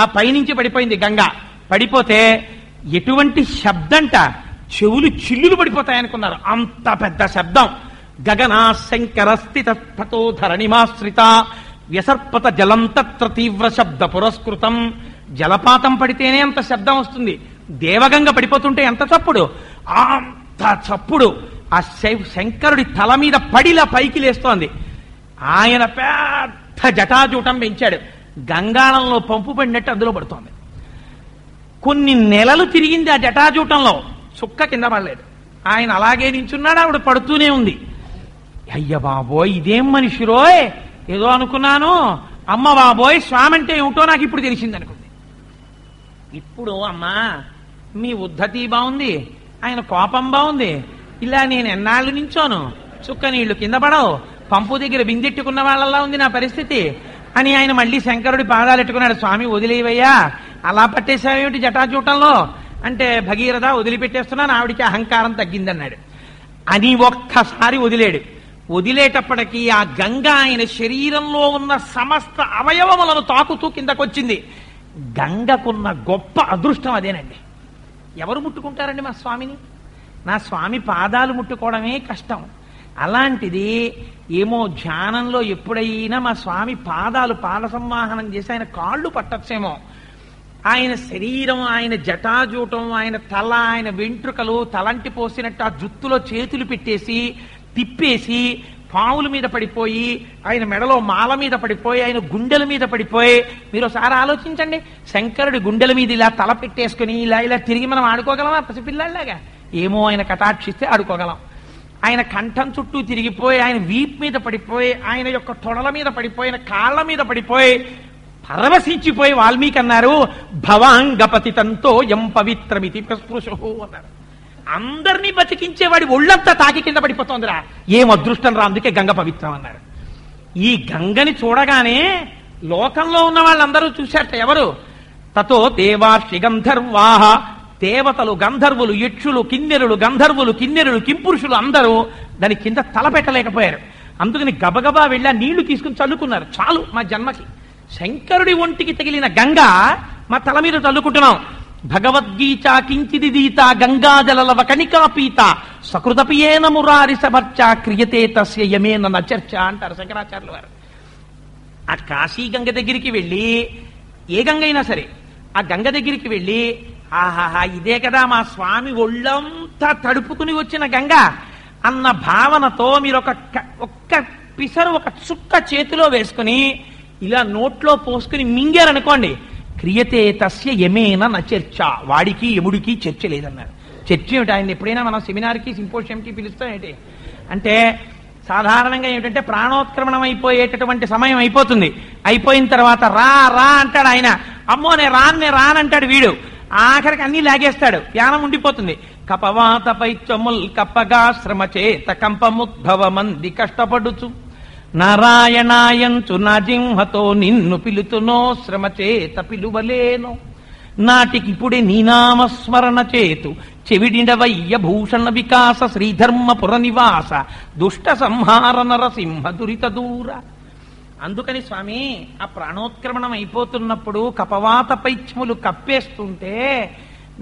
ఆ పైనుంచి పడిపోయింది గంగ. పడిపోతే ఎటువంటి శబ్దంట, చెవులు చిల్లులు పడిపోతాయనుకున్నారు, అంత పెద్ద శబ్దం. గగనా శంకర స్థిత ధరణిమాశ్రిత వ్యసర్పత జలం తత్ర తీవ్ర శబ్ద పురస్కృతం. జలపాతం పడితేనే అంత శబ్దం వస్తుంది, దేవగంగ పడిపోతుంటే ఎంత చప్పుడు, అంత చప్పుడు. ఆ శంకరుడి తల మీద పడిలా పైకి లేస్తోంది. ఆయన పెద్ద జటాజూటం పెంచాడు. గంగాళంలో పంపు పడినట్టు అందులో పడుతోంది. కొన్ని నెలలు తిరిగింది ఆ జటాజూటంలో, చుక్క కింద పడలేదు. ఆయన అలాగే నించున్నాడు, ఆవిడ పడుతూనే ఉంది. అయ్య బాబోయ్, ఇదేం మనిషిరోయ్, ఏదో అనుకున్నాను, అమ్మ బాబోయ్ స్వామి అంటే ఏమిటో నాకు ఇప్పుడు తెలిసింది అనుకుంది. ఇప్పుడు అమ్మా మీ ఉద్ధతి బాగుంది, ఆయన కోపం బాగుంది, ఇలా నేను ఎన్నాళ్ళు నించోను, చుక్క నీళ్లు కింద పడవు, పంపు దగ్గర బిందెట్టుకున్న వాళ్ళలా ఉంది నా పరిస్థితి అని ఆయన మళ్ళీ శంకరుడి పాదాలు ఎట్టుకున్నాడు. స్వామి వదిలేవయ్యా, అలా పట్టేశావేమిటి జటాజూటంలో అంటే, భగీరథ వదిలిపెట్టేస్తున్నాను, ఆవిడికి అహంకారం తగ్గిందన్నాడు. అని ఒక్కసారి వదిలేడు. వదిలేటప్పటికీ ఆ గంగ ఆయన శరీరంలో ఉన్న సమస్త అవయవములను తాకుతూ కిందకొచ్చింది. గంగకున్న గొప్ప అదృష్టం అదేనండి. ఎవరు ముట్టుకుంటారండి మా స్వామిని? నా స్వామి పాదాలు ముట్టుకోవడమే కష్టం. అలాంటిది ఏమో ధ్యానంలో ఎప్పుడైనా మా స్వామి పాదాలు పాద సంవాహనం చేసి ఆయన కాళ్ళు పట్టచ్చేమో. ఆయన శరీరం, ఆయన జటాజూటం, ఆయన తల, ఆయన వెంట్రుకలు తలంటి పోసినట్టు ఆ జుత్తులో చేతులు పెట్టేసి తిప్పేసి పావుల మీద పడిపోయి, ఆయన మెడలో మాల మీద పడిపోయి, ఆయన గుండెల మీద పడిపోయి, మీరు ఒకసారి ఆలోచించండి. శంకరుడి గుండెల మీద ఇలా తల పెట్టేసుకుని ఇలా ఇలా తిరిగి మనం ఆడుకోగలమా పసిపిల్లాళ్ళలాగా? ఏమో ఆయన కటాక్షిస్తే ఆడుకోగలం. ఆయన కంఠం చుట్టూ తిరిగిపోయి, ఆయన వీప్ మీద పడిపోయి, ఆయన యొక్క తొడల మీద పడిపోయి, ఆయన కాళ్ళ మీద పడిపోయి పరవశించిపోయి వాల్మీకి అన్నారు, భవాంగపతితంతో యం పవిత్రమితి ప్రస్పృశు అన్నారు. అందరినీ బతికించేవాడి ఒళ్ళంతా తాకి కింద పడిపోతోందిరా, ఏం అదృష్టం రా, అందుకే గంగ పవిత్రం అన్నారు. ఈ గంగని చూడగానే లోకంలో ఉన్న వాళ్ళందరూ చూశారట. ఎవరు? తతో దేవార్షి గంధర్వాహ, దేవతలు, గంధర్వులు, యక్షులు, కిన్నెరులు, గంధర్వులు, కిన్నెరులు, కింపురుషులు అందరూ దాని కింద తలపెట్టలేకపోయారు. అందుకని గబగబా వెళ్ళి ఆ నీళ్లు తీసుకుని చల్లుకున్నారు. చాలు మా జన్మకి, శంకరుడి ఒంటికి తగిలిన గంగ మా తల మీద చల్లుకుంటున్నాం. భగవద్గీత కించిదిదీత గంగాజలవ కణికాపీత సకృతపియేన మురారి సమర్చ క్రియతే తస్య యమేన నచర్చ అంటారు శంకరాచార్యుల వారు. ఆ కాశీ గంగ దగ్గరికి వెళ్ళి, ఏ గంగ అయినా సరే ఆ గంగ దగ్గరికి వెళ్ళి, ఆహాహా ఇదే కదా మా స్వామి ఒళ్ళంతా తడుపుకుని వచ్చిన గంగ అన్న భావనతో మీరు ఒక్క పిసరు, ఒక చుక్క చేతిలో వేసుకుని ఇలా నోట్లో పోసుకుని మింగారనుకోండి, క్రియతే తస్య యమేన నచర్చ, వాడికి యముడికి చర్చ లేదన్నారు. చర్చ ఏమిటి? ఆయన ఎప్పుడైనా మనం సెమినార్కి, సింపోజియంకి పిలుస్తాం ఏంటి అంటే, సాధారణంగా ఏమిటంటే ప్రాణోత్క్రమణం అయిపోయేటటువంటి సమయం అయిపోతుంది. అయిపోయిన తర్వాత రా రా అంటాడు ఆయన. అమ్మో నేను రానంటాడు వీడు. ఆఖరికి అన్ని లాగేస్తాడు, ధ్యానం ఉండిపోతుంది. కపవాత పైత్యముల్ కప్పగా శ్రమ చేత కంపముద్భవ మంది కష్టపడుచు నారాయణాయంచు నా జింహతో నిన్ను పిలుతునో శ్రమ చేత పిలువలేను నాటికిప్పుడే నీనామస్మరణ చేతు చెవిడిడవయ్య భూషణ వికాస శ్రీధర్మపుర నివాస దుష్ట సంహార నరసింహ దురిత దూర. అందుకని స్వామి ఆ ప్రాణోత్క్రమణం అయిపోతున్నప్పుడు కపవాత పైత్యములు కప్పేస్తుంటే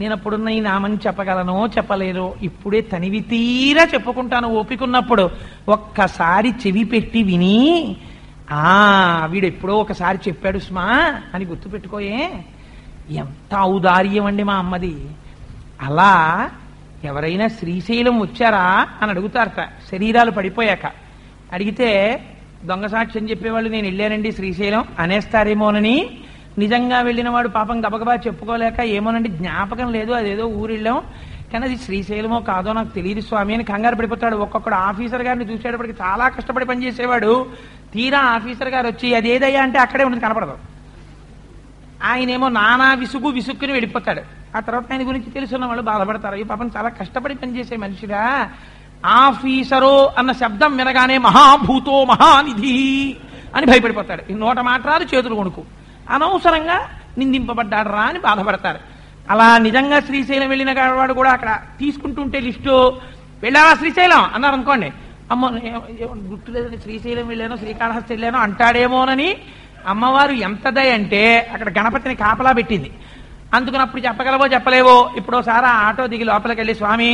నేనప్పుడున్న ఈ నామం చెప్పగలనో చెప్పలేనో, ఇప్పుడే తనివి తీరా చెప్పుకుంటాను ఓపికన్నప్పుడు. ఒక్కసారి చెవి పెట్టి విని, వీడు ఎప్పుడో ఒకసారి చెప్పాడు స్మా అని గుర్తుపెట్టుకోయే. ఎంత ఔదార్యం అండి మా అమ్మది. అలా ఎవరైనా శ్రీశైలం వచ్చారా అని అడుగుతారట శరీరాలు పడిపోయాక. అడిగితే దొంగ సాక్ష్యం చెప్పేవాళ్ళు నేను వెళ్ళానండి శ్రీశైలం అనేస్తారేమోనని, నిజంగా వెళ్ళిన వాడు పాపం గబగబా చెప్పుకోలేక ఏమోనండి జ్ఞాపకం లేదు, అదేదో ఊరు వెళ్ళాం కానీ అది శ్రీశైలమో కాదో నాకు తెలియదు స్వామి అని కంగారు పడిపోతాడు. ఒక్కొక్కడు ఆఫీసర్ గారిని చూసేటప్పటికి చాలా కష్టపడి పనిచేసేవాడు, తీరా ఆఫీసర్ గారు వచ్చి అదేదయ్యా అంటే అక్కడే ఉండదు, కనపడదు. ఆయనేమో నానా విసుక్కుని వెళ్ళిపోతాడు. ఆ తర్వాత ఆయన గురించి తెలుసున్న వాళ్ళు బాధపడతారు, ఈ పాపం చాలా కష్టపడి పనిచేసే మనిషిరా. ఆఫీసరో అన్న శబ్దం వినగానే మహాభూతో మహానిధి అని భయపడిపోతాడు. ఈ నోట మాట్లాడు, చేతులు కొనుక్కు, అనవసరంగా నిందింపబడ్డాడు రా అని బాధపడతారు. అలా నిజంగా శ్రీశైలం వెళ్ళిన వాడు కూడా అక్కడ తీసుకుంటుంటే లిస్టు, వెళ్ళావా శ్రీశైలం అన్నారు అనుకోండి, అమ్మ గుర్తు లేదని శ్రీశైలం వెళ్ళానో శ్రీకాళహస్తి వెళ్ళానో అంటాడేమోనని అమ్మవారు ఎంత దయంటే అక్కడ గణపతిని కాపలా పెట్టింది. అందుకని అప్పుడు చెప్పగలవో చెప్పలేవో, ఇప్పుడోసారి ఆటో దిగి లోపలికి వెళ్ళి స్వామి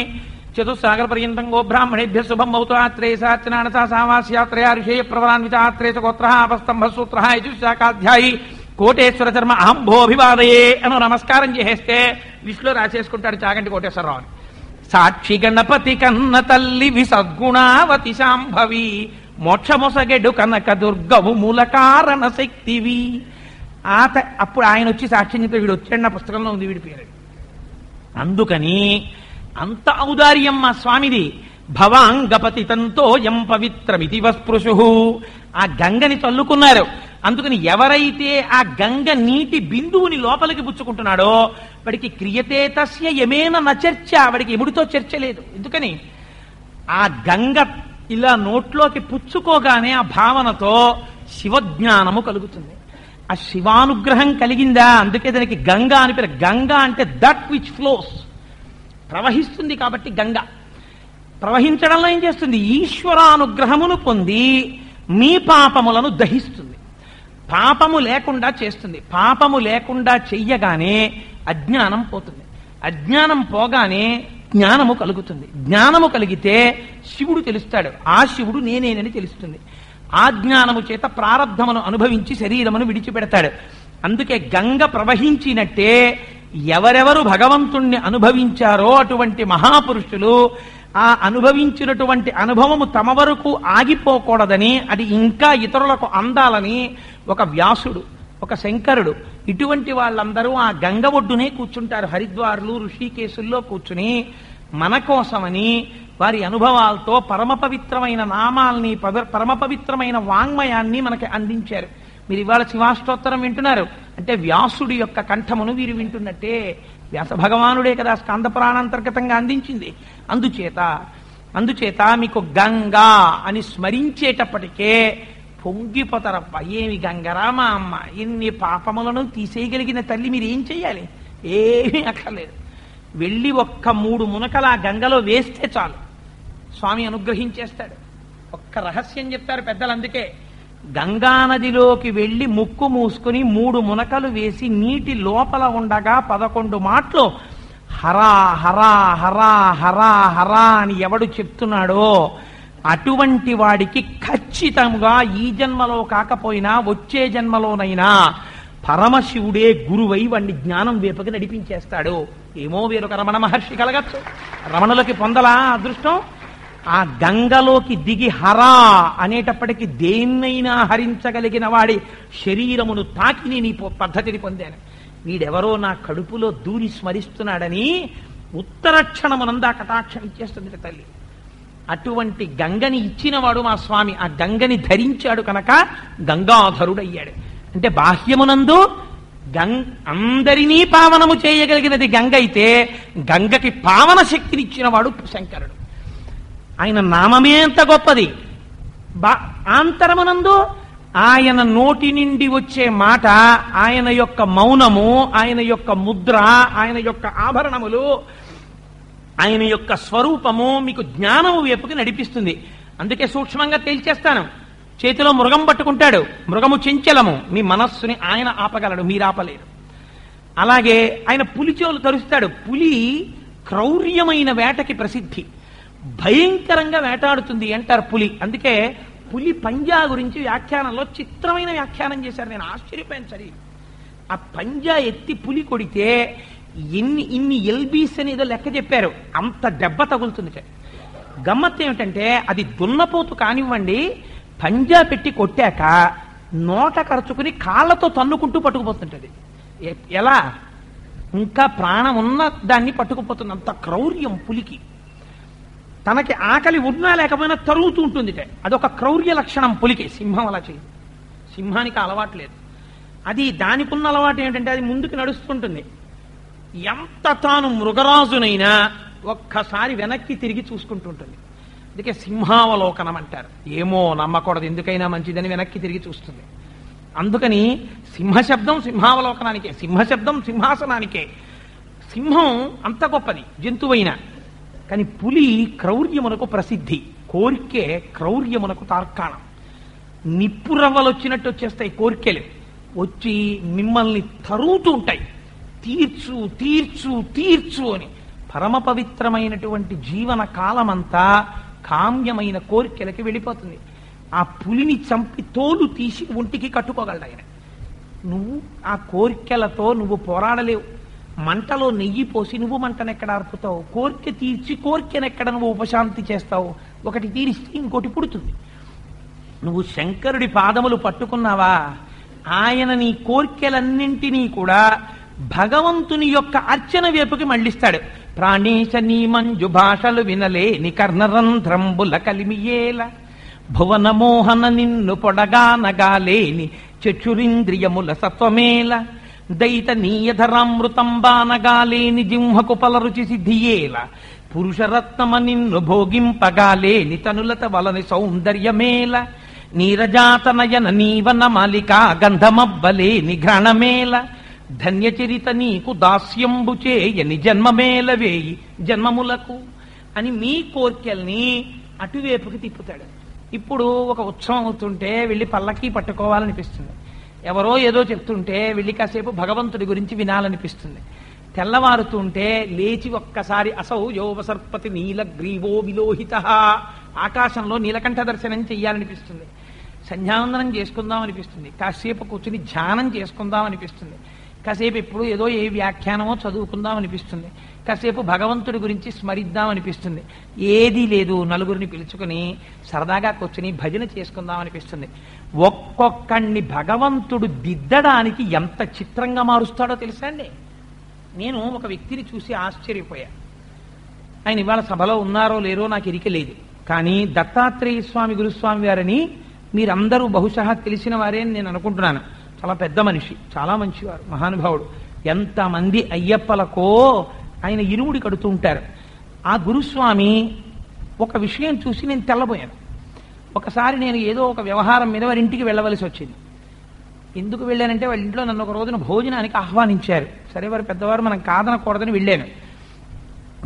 చతుస్సాగర పర్యంతం గో బ్రాహ్మణేభ్య శుభం భౌతాత్రే సాత్నానసా సావాస్యాత్రయా ఋషేయ ప్రవరాన్వితాత్రే గోత్ర అపస్తంభ సూత్ర యజుశాఖాధ్యాయి కోటేశ్వర శర్మ అహంభోభివాదయే అని నమస్కారం చేసేస్తే లిస్టులో రాసేసుకుంటాడు చాగంటి కోటేశ్వరరావు అని. సాక్షి గణపతి కన్న తల్లి విసద్గుణావతి శాంభవి మోక్షమొసగెడు కనక దుర్గవు మూల కారణ శక్తివి. అప్పుడు ఆయన వచ్చి సాక్షి వీడు వచ్చాడు, నా పుస్తకంలో ఉంది వీడి పేరు. అందుకని అంత ఔదార్యం మా స్వామిది. భవాంగపతితంతో యం పవిత్రమితి వస్పృశు, ఆ గంగని చల్లుకున్నారు. అందుకని ఎవరైతే ఆ గంగ నీటి బిందువుని లోపలికి పుచ్చుకుంటున్నాడో వాడికి క్రియతే తస్య యమేన నచర్చ, వాడికి ఎముడితో చర్చ లేదు. ఎందుకని ఆ గంగ ఇలా నోట్లోకి పుచ్చుకోగానే ఆ భావనతో శివజ్ఞానము కలుగుతుంది. ఆ శివానుగ్రహం కలిగిందా, అందుకే దానికి గంగా అని పేరు. గంగా అంటే దట్ విచ్ ఫ్లోస్, ప్రవహిస్తుంది. కాబట్టి గంగ ప్రవహించడంలో ఏం చేస్తుంది? ఈశ్వరానుగ్రహమును పొంది మీ పాపములను దహిస్తుంది, పాపము లేకుండా చేస్తుంది. పాపము లేకుండా చెయ్యగానే అజ్ఞానం పోతుంది, అజ్ఞానం పోగానే జ్ఞానము కలుగుతుంది. జ్ఞానము కలిగితే శివుడు తెలుస్తాడు, ఆ శివుడు నేనేనని తెలుస్తుంది. ఆ జ్ఞానము చేత ప్రారబ్ధమును అనుభవించి శరీరమును విడిచిపెడతాడు. అందుకే గంగ ప్రవహించినట్టే ఎవరెవరు భగవంతుణ్ణి అనుభవించారో అటువంటి మహాపురుషులు ఆ అనుభవించినటువంటి అనుభవము తమ వరకు ఆగిపోకూడదని, అది ఇంకా ఇతరులకు అందాలని ఒక వ్యాసుడు, ఒక శంకరుడు, ఇటువంటి వాళ్ళందరూ ఆ గంగ ఒడ్డునే కూర్చుంటారు. హరిద్వార్లు, ఋషికేశుల్లో కూర్చుని మన కోసమని వారి అనుభవాలతో పరమ పవిత్రమైన నామాల్ని, పరమ పవిత్రమైన వాంగ్మయాన్ని మనకి అందించారు. మీరు ఇవాళ శివాష్టోత్తరం వింటున్నారు అంటే వ్యాసుడి యొక్క కంఠమును వీరు వింటున్నట్టే. వ్యాస భగవానుడే కదా స్కంద పురాణాంతర్గతంగా అందించింది. అందుచేత మీకు గంగా అని స్మరించేటప్పటికే పొంగిపోతారప్ప. ఏమి గంగరా మా అమ్మ, ఎన్ని పాపములను తీసేయగలిగిన తల్లి, మీరు ఏం చెయ్యాలి? ఏమీ అక్కర్లేదు. వెళ్ళి ఒక్క 3 మునకలు ఆ గంగలో వేస్తే చాలు, స్వామి అనుగ్రహించేస్తాడు. ఒక్క రహస్యం చెప్తారు పెద్దలు. అందుకే గంగానదిలోకి వెళ్ళి ముక్కు మూసుకుని 3 మునకలు వేసి నీటి లోపల ఉండగా 11 మాటలు హరా హరా హరా హరా హరా అని ఎవడు చెప్తున్నాడో అటువంటి వాడికి ఖచ్చితంగా ఈ జన్మలో కాకపోయినా వచ్చే జన్మలోనైనా పరమశివుడే గురువై వాడిని జ్ఞానం వైపుకి నడిపించేస్తాడు. ఏమో వేరొక రమణ మహర్షి కలగచ్చు, రమణులకి పొందలా అదృష్టం. ఆ గంగలోకి దిగి హరా అనేటప్పటికీ దేన్నైనా హరించగలిగిన వాడి శరీరమును తాకి నేను ఈ పద్ధతిని పొందాను. వీడెవరో నా కడుపులో దూరి స్మరిస్తున్నాడని ఉత్తరక్షణమునందా కటాక్షం ఇచ్చేస్తుంది తల్లి. అటువంటి గంగని ఇచ్చినవాడు మా స్వామి. ఆ గంగని ధరించాడు కనుక గంగాధరుడయ్యాడు. అంటే బాహ్యమునందు అందరినీ పావనము చేయగలిగినది గంగ అయితే, గంగకి పావన శక్తినిచ్చినవాడు శంకరుడు. ఆయన నామమే అంత గొప్పది. ఆంతరమునందు ఆయన నోటి నుండి వచ్చే మాట, ఆయన యొక్క మౌనము, ఆయన యొక్క ముద్ర, ఆయన యొక్క ఆభరణములు, ఆయన యొక్క స్వరూపము మీకు జ్ఞానము వైపుకి నడిపిస్తుంది. అందుకే సూక్ష్మంగా తేల్చేస్తాను. చేతిలో మృగం పట్టుకుంటాడు, మృగము చెంచలము, మీ మనస్సుని ఆయన ఆపగలడు, మీరు ఆపలేరు. అలాగే ఆయన పులి చెవులు తరుస్తాడు. పులి క్రౌర్యమైన వేటకి ప్రసిద్ధి, భయంకరంగా వేటాడుతుంది అంటారు పులి. అందుకే పులి పంజా గురించి వ్యాఖ్యానంలో చిత్రమైన వ్యాఖ్యానం చేశారు. నేను ఆశ్చర్యపోయాను. సరే, ఆ పంజా ఎత్తి పులి కొడితే ఇన్ని ఎల్బీస్ అని ఏదో లెక్క చెప్పారు, అంత దెబ్బ తగులుతుంది. గమ్మత్తు ఏమిటంటే అది దున్నపోతు కానివ్వండి, పంజా పెట్టి కొట్టాక నోట ఖర్చుకుని కాళ్ళతో తన్నుకుంటూ పట్టుకుపోతుంటది. ఎలా? ఇంకా ప్రాణం ఉన్న దాన్ని పట్టుకుపోతుంది. అంత క్రౌర్యం పులికి. తనకి ఆకలి ఉన్నా లేకపోయినా తరుగుతూ ఉంటుంది. అదొక క్రౌర్య లక్షణం పులికి. సింహం అలా చేయదు, సింహానికి అలవాటు లేదు. అది దానికున్న అలవాటు ఏమిటంటే అది ముందుకు నడుస్తుంటుంది. ఎంత తాను మృగరాజునైనా ఒక్కసారి వెనక్కి తిరిగి చూసుకుంటుంటుంది. అందుకే సింహావలోకనం అంటారు. ఏమో నమ్మకూడదు, ఎందుకైనా మంచిదని వెనక్కి తిరిగి చూస్తుంది. అందుకని సింహశబ్దం సింహావలోకనానికే, సింహశబ్దం సింహాసనానికే. సింహం అంత గొప్పది జంతువైనా, కానీ పులి క్రౌర్యమునకు ప్రసిద్ధి. కోరికే క్రౌర్యమునకు తార్కాణం. నిప్పురవ్వలు వచ్చినట్టు వచ్చేస్తాయి కోరికలు, వచ్చి మిమ్మల్ని తరుగుతూ ఉంటాయి. తీర్చు తీర్చు తీర్చు అని. పరమ పవిత్రమైనటువంటి జీవన కాలమంతా కామ్యమైన కోరికలకి వెళ్ళిపోతుంది. ఆ పులిని చంపి తోలు తీసి ఒంటికి కట్టుకోగలడు ఆయన. నువ్వు ఆ కోరికలతో నువ్వు పోరాడలేవు. మంటలో నెయ్యి పోసి నువ్వు మంటనెక్కడ ఆర్పుతావు? కోరిక తీర్చి కోరికనెక్కడ నువ్వు ఉపశాంతి చేస్తావు? ఒకటి తీరిస్తే ఇంకోటి పుడుతుంది. నువ్వు శంకరుడి పాదములు పట్టుకున్నావా, ఆయన నీ కోరికలన్నింటినీ కూడా భగవంతుని యొక్క అర్చన వైపుకి మళ్ళిస్తాడు. ప్రాణేశ నీ మంజు భాషలు వినలేని కర్ణరంధ్రంబుల కలిమియేల, భువన మోహన నిన్ను పొడగానగాలేని చక్షురింద్రియముల సత్వమేల, దైత నీయధరామృతంబానగాలేని జింహకు పలరుచి సిద్ధియేల, పురుషరత్నమ నిన్ను భోగింపగాలేని తనులత వలని సౌందర్యమేల, నీరజాతనయన నీవన మాలికా గంధమబ్బలేని ఘ్రాణమేల, ధన్యచరిత నీకు దాస్యంబు చేయని జన్మమేల వేయి జన్మములకు అని మీ కోర్కెల్ని అటువైపుకి తిప్పుతాడు. ఇప్పుడు ఒక ఉత్సవం అవుతుంటే వెళ్ళి పల్లకి పట్టుకోవాలనిపిస్తుంది. ఎవరో ఏదో చెప్తుంటే వెళ్ళి కాసేపు భగవంతుడి గురించి వినాలనిపిస్తుంది. తెల్లవారుతుంటే లేచి ఒక్కసారి అసౌ యోవసర్పతి నీలగ్రీవో విలోహిత, ఆకాశంలో నీలకంఠ దర్శనం చెయ్యాలనిపిస్తుంది. సంధ్యావందనం చేసుకుందాం అనిపిస్తుంది. కాసేపు కూర్చుని ధ్యానం చేసుకుందాం అనిపిస్తుంది. కాసేపు ఎప్పుడు ఏదో ఏ వ్యాఖ్యానమో చదువుకుందాం అనిపిస్తుంది. కాసేపు భగవంతుడి గురించి స్మరిద్దాం అనిపిస్తుంది. ఏదీ లేదు, నలుగురిని పిలుచుకుని సరదాగా కూర్చుని భజన చేసుకుందాం అనిపిస్తుంది. ఒక్కొక్కడిని భగవంతుడు దిద్దడానికి ఎంత చిత్రంగా మారుస్తాడో తెలుసా అండి. నేను ఒక వ్యక్తిని చూసి ఆశ్చర్యపోయా. ఆయన ఇవాళ సభలో ఉన్నారో లేరో నాకు ఎరిక లేదు, కానీ దత్తాత్రేయ స్వామి గురుస్వామి గారని మీరందరూ బహుశా తెలిసిన వారే అని నేను అనుకుంటున్నాను. చాలా పెద్ద మనిషి, చాలా మంచివారు, మహానుభావుడు. ఎంతమంది అయ్యప్పలకో ఆయన ఇరుముడి కడుతూ ఉంటారు. ఆ గురుస్వామి ఒక విషయం చూసి నేను తెల్లబోయాను. ఒకసారి నేను ఏదో ఒక వ్యవహారం మీద వారి ఇంటికి వెళ్ళవలసి వచ్చింది. ఎందుకు వెళ్ళానంటే వాళ్ళ ఇంట్లో నన్ను ఒక రోజున భోజనానికి ఆహ్వానించారు. సరే, వారు పెద్దవారు, మనం కాదనకూడదని వెళ్ళాను.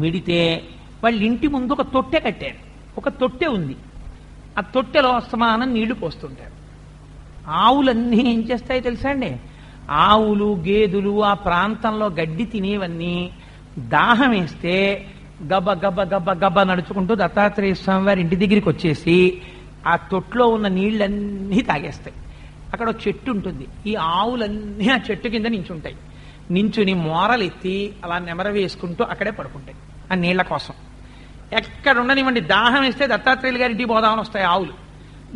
వెడితే వాళ్ళ ఇంటి ముందు ఒక తొట్టె కట్టారు. ఒక తొట్టె ఉంది. ఆ తొట్టెలో అస్తమానం నీళ్లు పోస్తుంటారు. ఆవులన్నీ ఏం చేస్తాయో తెలుసా అండి? ఆవులు, గేదెలు ఆ ప్రాంతంలో గడ్డి తినేవన్నీ దాహం వేస్తే గబ్బ గబ్బ గబ్బ గబ్బ నడుచుకుంటూ దత్తాత్రేయ స్వామి వారి ఇంటి దగ్గరికి వచ్చేసి ఆ తొట్లో ఉన్న నీళ్ళన్నీ తాగేస్తాయి. అక్కడ ఒక చెట్టు ఉంటుంది. ఈ ఆవులన్నీ ఆ చెట్టు కింద నించుంటాయి. నించుని మోరలెత్తి అలా నెమర వేసుకుంటూ అక్కడే పడుకుంటాయి ఆ నీళ్ల కోసం. ఎక్కడ ఉండనివ్వండి, దాహం వేస్తే దత్తాత్రేయులు గారి ఇంటికి పోదామని వస్తాయి ఆవులు.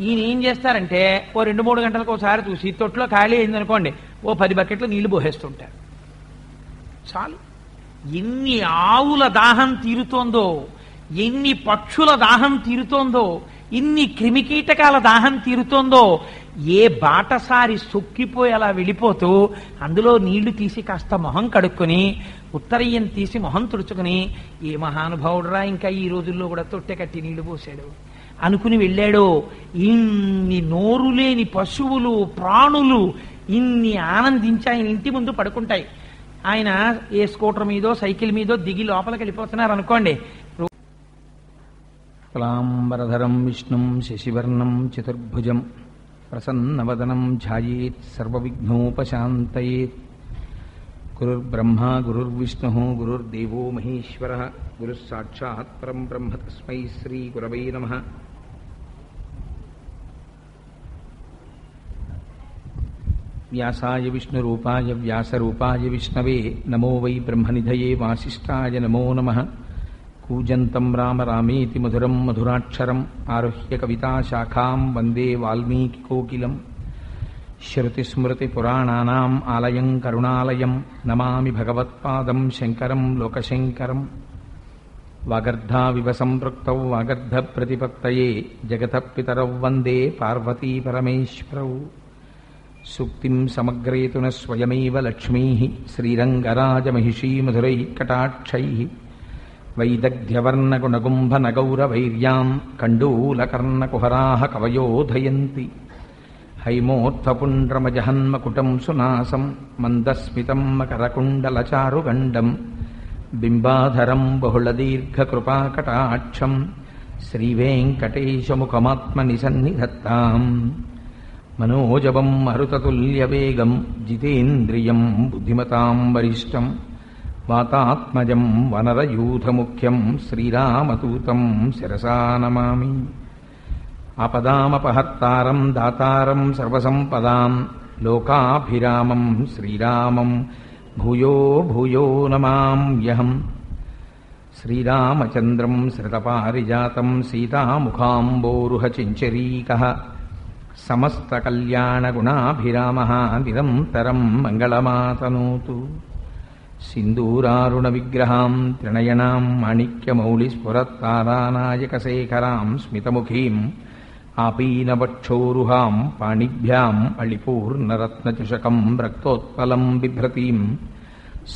ఈయన ఏం చేస్తారంటే ఓ 2-3 గంటలకు ఒకసారి చూసి తొట్లో ఖాళీ అయిందనుకోండి, ఓ 10 బకెట్లు నీళ్లు పోసేస్తుంటారు. చాలు. ఎన్ని ఆవుల దాహం తీరుతోందో, ఎన్ని పక్షుల దాహం తీరుతోందో, ఇన్ని క్రిమికీటకాల దాహం తీరుతోందో. ఏ బాటసారి సొక్కిపోయి అలా వెళ్ళిపోతూ అందులో నీళ్లు తీసి కాస్త మొహం కడుక్కొని ఉత్తరయ్యం తీసి మొహం తుడుచుకుని, ఏ మహానుభావుడురా ఇంకా ఈ రోజుల్లో కూడా తొట్టె కట్టి నీళ్లు పోసాడు అనుకుని వెళ్ళాడో. ఇన్ని నోరు లేని పశువులు, ప్రాణులు ఇన్ని ఆనందించి ఆయన ఇంటి ముందు పడుకుంటాయి. ఆయన ఏ స్కూటర్ మీదో సైకిల్ మీదో దిగి లోపలికి వెళ్ళిపోతున్నారు అనుకోండి. కళాంబరధరం విష్ణుం శశివర్ణం చతుర్భుజం ప్రసన్నవదనం ధ్యాయేత్ సర్వవిఘ్నోపశాంతయేత్. గురుర్బ్రహ్మా గురుర్విష్ణుః గురుర్దేవో మహేశ్వరః గురుః సాక్షాత్ పరం బ్రహ్మ తస్మై శ్రీ గురవై నమః. వ్యాసాయ విష్ణురూపాయ వ్యాసరూపాయ విష్ణవే నమో వై బ్రహ్మనిధయే వాసిష్ఠాయ నమో నమః. కూజంతం రామ రామేతి మధురం మధురాక్షరం ఆరుహ్య కవితాశాఖాం వందే వాల్మీకికోకిలం. శ్రుతిస్మృతిపురాణానాం ఆలయం కరుణాలయం నమామి భగవత్పాదం శంకరం లోకశంకరం. వాగర్ధావివ సంపృక్తౌ వాగర్ధప్రతిపత్తయే జగతః పితరౌ వందే పార్వతీపరమేశ్వరౌ. సూక్తిం సమగ్రేతున స్వయమేవ లక్ష్మీః శ్రీరంగరాజమహిషీ మధురైః కటాక్షైః. వైదగ్ధ్యవర్ణగుణగుంభనగౌరవైర్యాం కండూలకర్ణకుహరాः కవయోధయంతి. హైమోత్థపుండ్రమజహన్మకుటం సునాసం మందస్మితం మకరకుండలచారుగండం బింబాధరం బహుళదీర్ఘకృపాకటాక్షం శ్రీవేంకటేశముఖమాత్మని సన్నిధత్తాం. మనోజవం మరుతతుల్యవేగం జితేంద్రియం బుద్ధిమతాం వరిష్టం వాతాత్మజం వనరయూథముఖ్యం శ్రీరామదూతం శిరసా నమామి. ఆపదామపహర్తారం దాతారం సర్వసంపదాం లోకాభిరామం శ్రీరామం భూయో భూయో నమామ్యహం. శ్రీరామచంద్రం శ్రితపారిజాతం సీతాముఖాంబోరుహచించరీకః సమస్తకల్యాణగుణాభిరామः నిరంతరం మంగళమాతనోతు. సింధూరారుణ విగ్రహాం త్రినయనాం మాణిక్యమౌళిస్ఫురత్తారానాయకశేఖరాం స్మితముఖీం ఆపీనవక్షోరుహాం పాణిభ్యాం అళిపూర్ణరత్నచుషకం రక్తోత్పలం బిభ్రతీం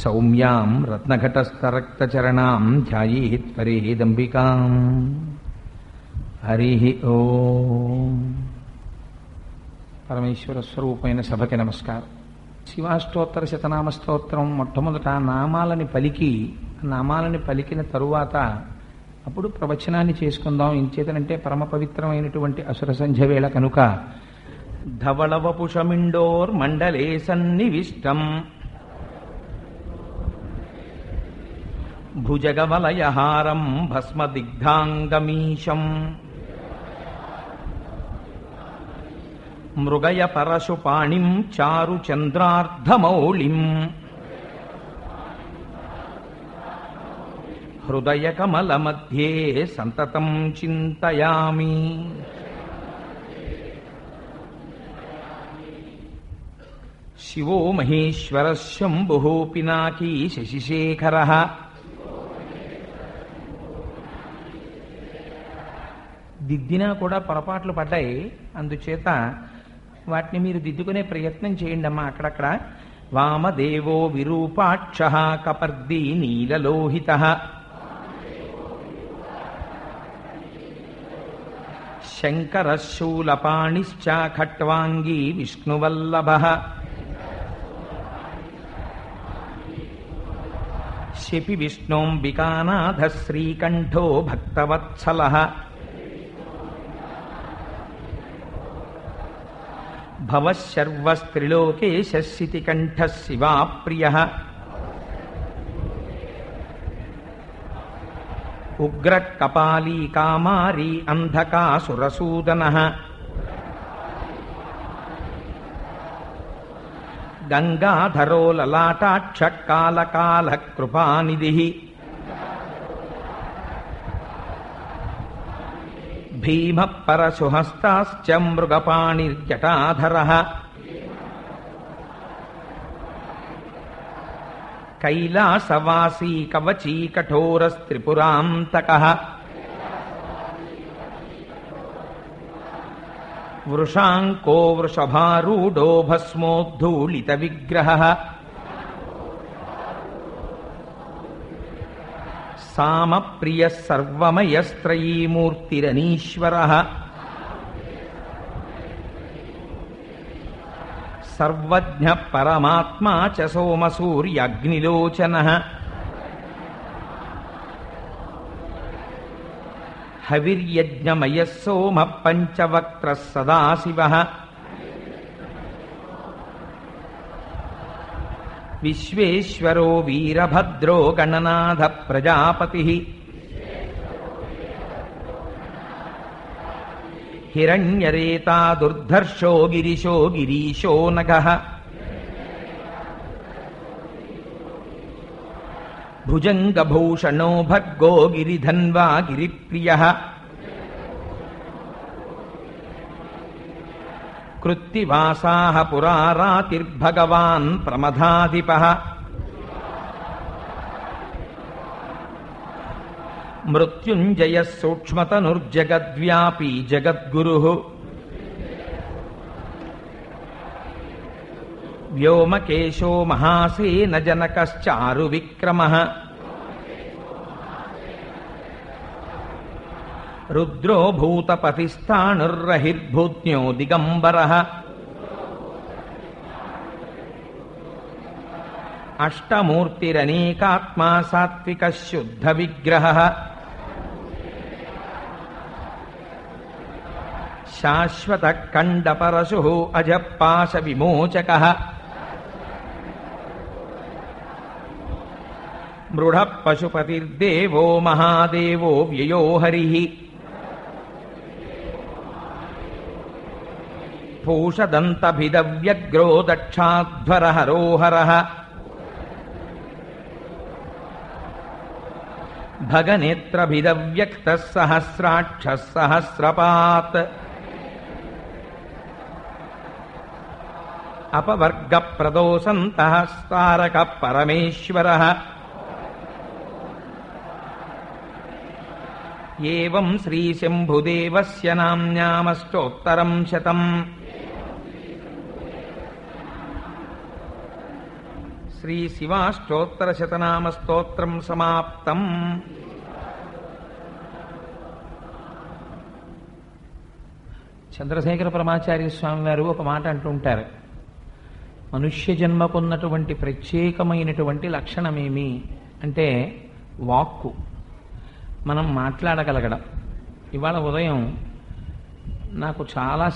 సౌమ్యాం రత్నఘటస్థరక్తచరణాం ధ్యాయేత్ పరేదంబికాం. హరి ఓం. పరమేశ్వర స్వరూపమైన సభకి నమస్కారం. శివాష్టోత్తర శతనామ స్తోత్రం మొట్టమొదట నామాలని పలికిన తరువాత అప్పుడు ప్రవచనాన్ని చేసుకుందాం. ఇంచేతనంటే పరమ పవిత్రమైనటువంటి అసుర సంధ్య వేళ కనుక. ధవళవపుషమిండోర్ మండలే సన్నివిష్టం భుజగవలయహారం భస్మదిగ్ధాంగమీశం మృగయ పరశుపాణిం చారు చంద్రార్ధమౌళిం హృదయ కమల మధ్యే సంతతం చింతయామి. శివో మహేశ్వర శంభుః పినాకీ శశిశేఖరః దిద్దినా కూడా పొరపాట్లు పడ్డాయి. అందుచేత వాటిని మీరు దిద్దుకునే ప్రయత్నం చేయండి అమ్మా. అక్కడక్కడ వామదేవో విరూపాక్ష కపర్ది నీలలోహిత శంకరశూలపాణిశ్చ ఖట్వాంగీ విష్ణువల్లభ శపి విష్ణోంబికానాథ శ్రీకంఠో భక్తవత్సలః భవశర్వస్త్రిలోకేశ శితికంఠః శివాప్రియః ఉగ్రకపాలీ కామారీ అంధకాసురసూదనః గంగాధరో లలాటాక్ష కాలకాల కృపానిధిః భీమ పరశుహస్తాశ్చ మృగపాణిర్జటాధరః కైలాసవాసీ కవచీ కఠోరస్త్రిపురాంతకః వృషాంకో వృషభారూఢో భస్మోద్ధూళిత విగ్రహః సామప్రియః సర్వమయస్త్రయీమూర్తిరనీశ్వరః సర్వజ్ఞః పరమాత్మా చ సోమసూర్యాగ్నిలోచనః హవిర్యజ్ఞమయః సోమః పంచవక్త్రः సదాశివః విశ్వేశ్వరో వీరభద్రో గణనాథ ప్రజాపతిః హిరణ్యరేతా దుర్ధర్షో గిరిశో గిరీశో నగః భుజంగభూషణో భర్గో గిరిధన్వా గిరిప్రియః కృత్తివాసాః పురారాతిర్భగవాన్ ప్రమథాధిపః మృత్యుంజయః సూక్ష్మతనుర్జగద్వ్యాపీ జగద్గురుః వ్యోమకేశో మహాసేన జనకశ్చారు విక్రమః రుద్రో భూతపతిస్థాణుర్రహిర్భూత్న్యో దిగంబరః అష్టమూర్తిరనేకాత్మా సాత్వికः శుద్ధ విగ్రహः శాశ్వతః ఖండపరశుః అజపాశ విమోచకः మృఢః పశుపతిర్దేవో మహాదేవో వ్యయో హరిః పూషదంతభిదవ్యగ్రో దక్షాధ్వర హరోహరః భగనేత్రభిదవ్యక్తః సహస్రాక్షः సహస్రపాత్ అపవర్గప్రదోసంతః స్తారకః పరమేశ్వరः ఏవం శ్రీశంభుదేవస్య నామ్నామష్టోత్తరం శతం శ్రీశివాష్టోత్తరశతనామస్తోత్రం సమాప్తం. చంద్రశేఖర పరమాచార్య స్వామి వారు ఒక మాట అంటుంటారు, మనుష్య జన్మకున్నటువంటి ప్రత్యేకమైనటువంటి లక్షణమేమి అంటే వాక్కు, మనం మాట్లాడగలగడం. ఇవాళ ఉదయం నాకు చాలా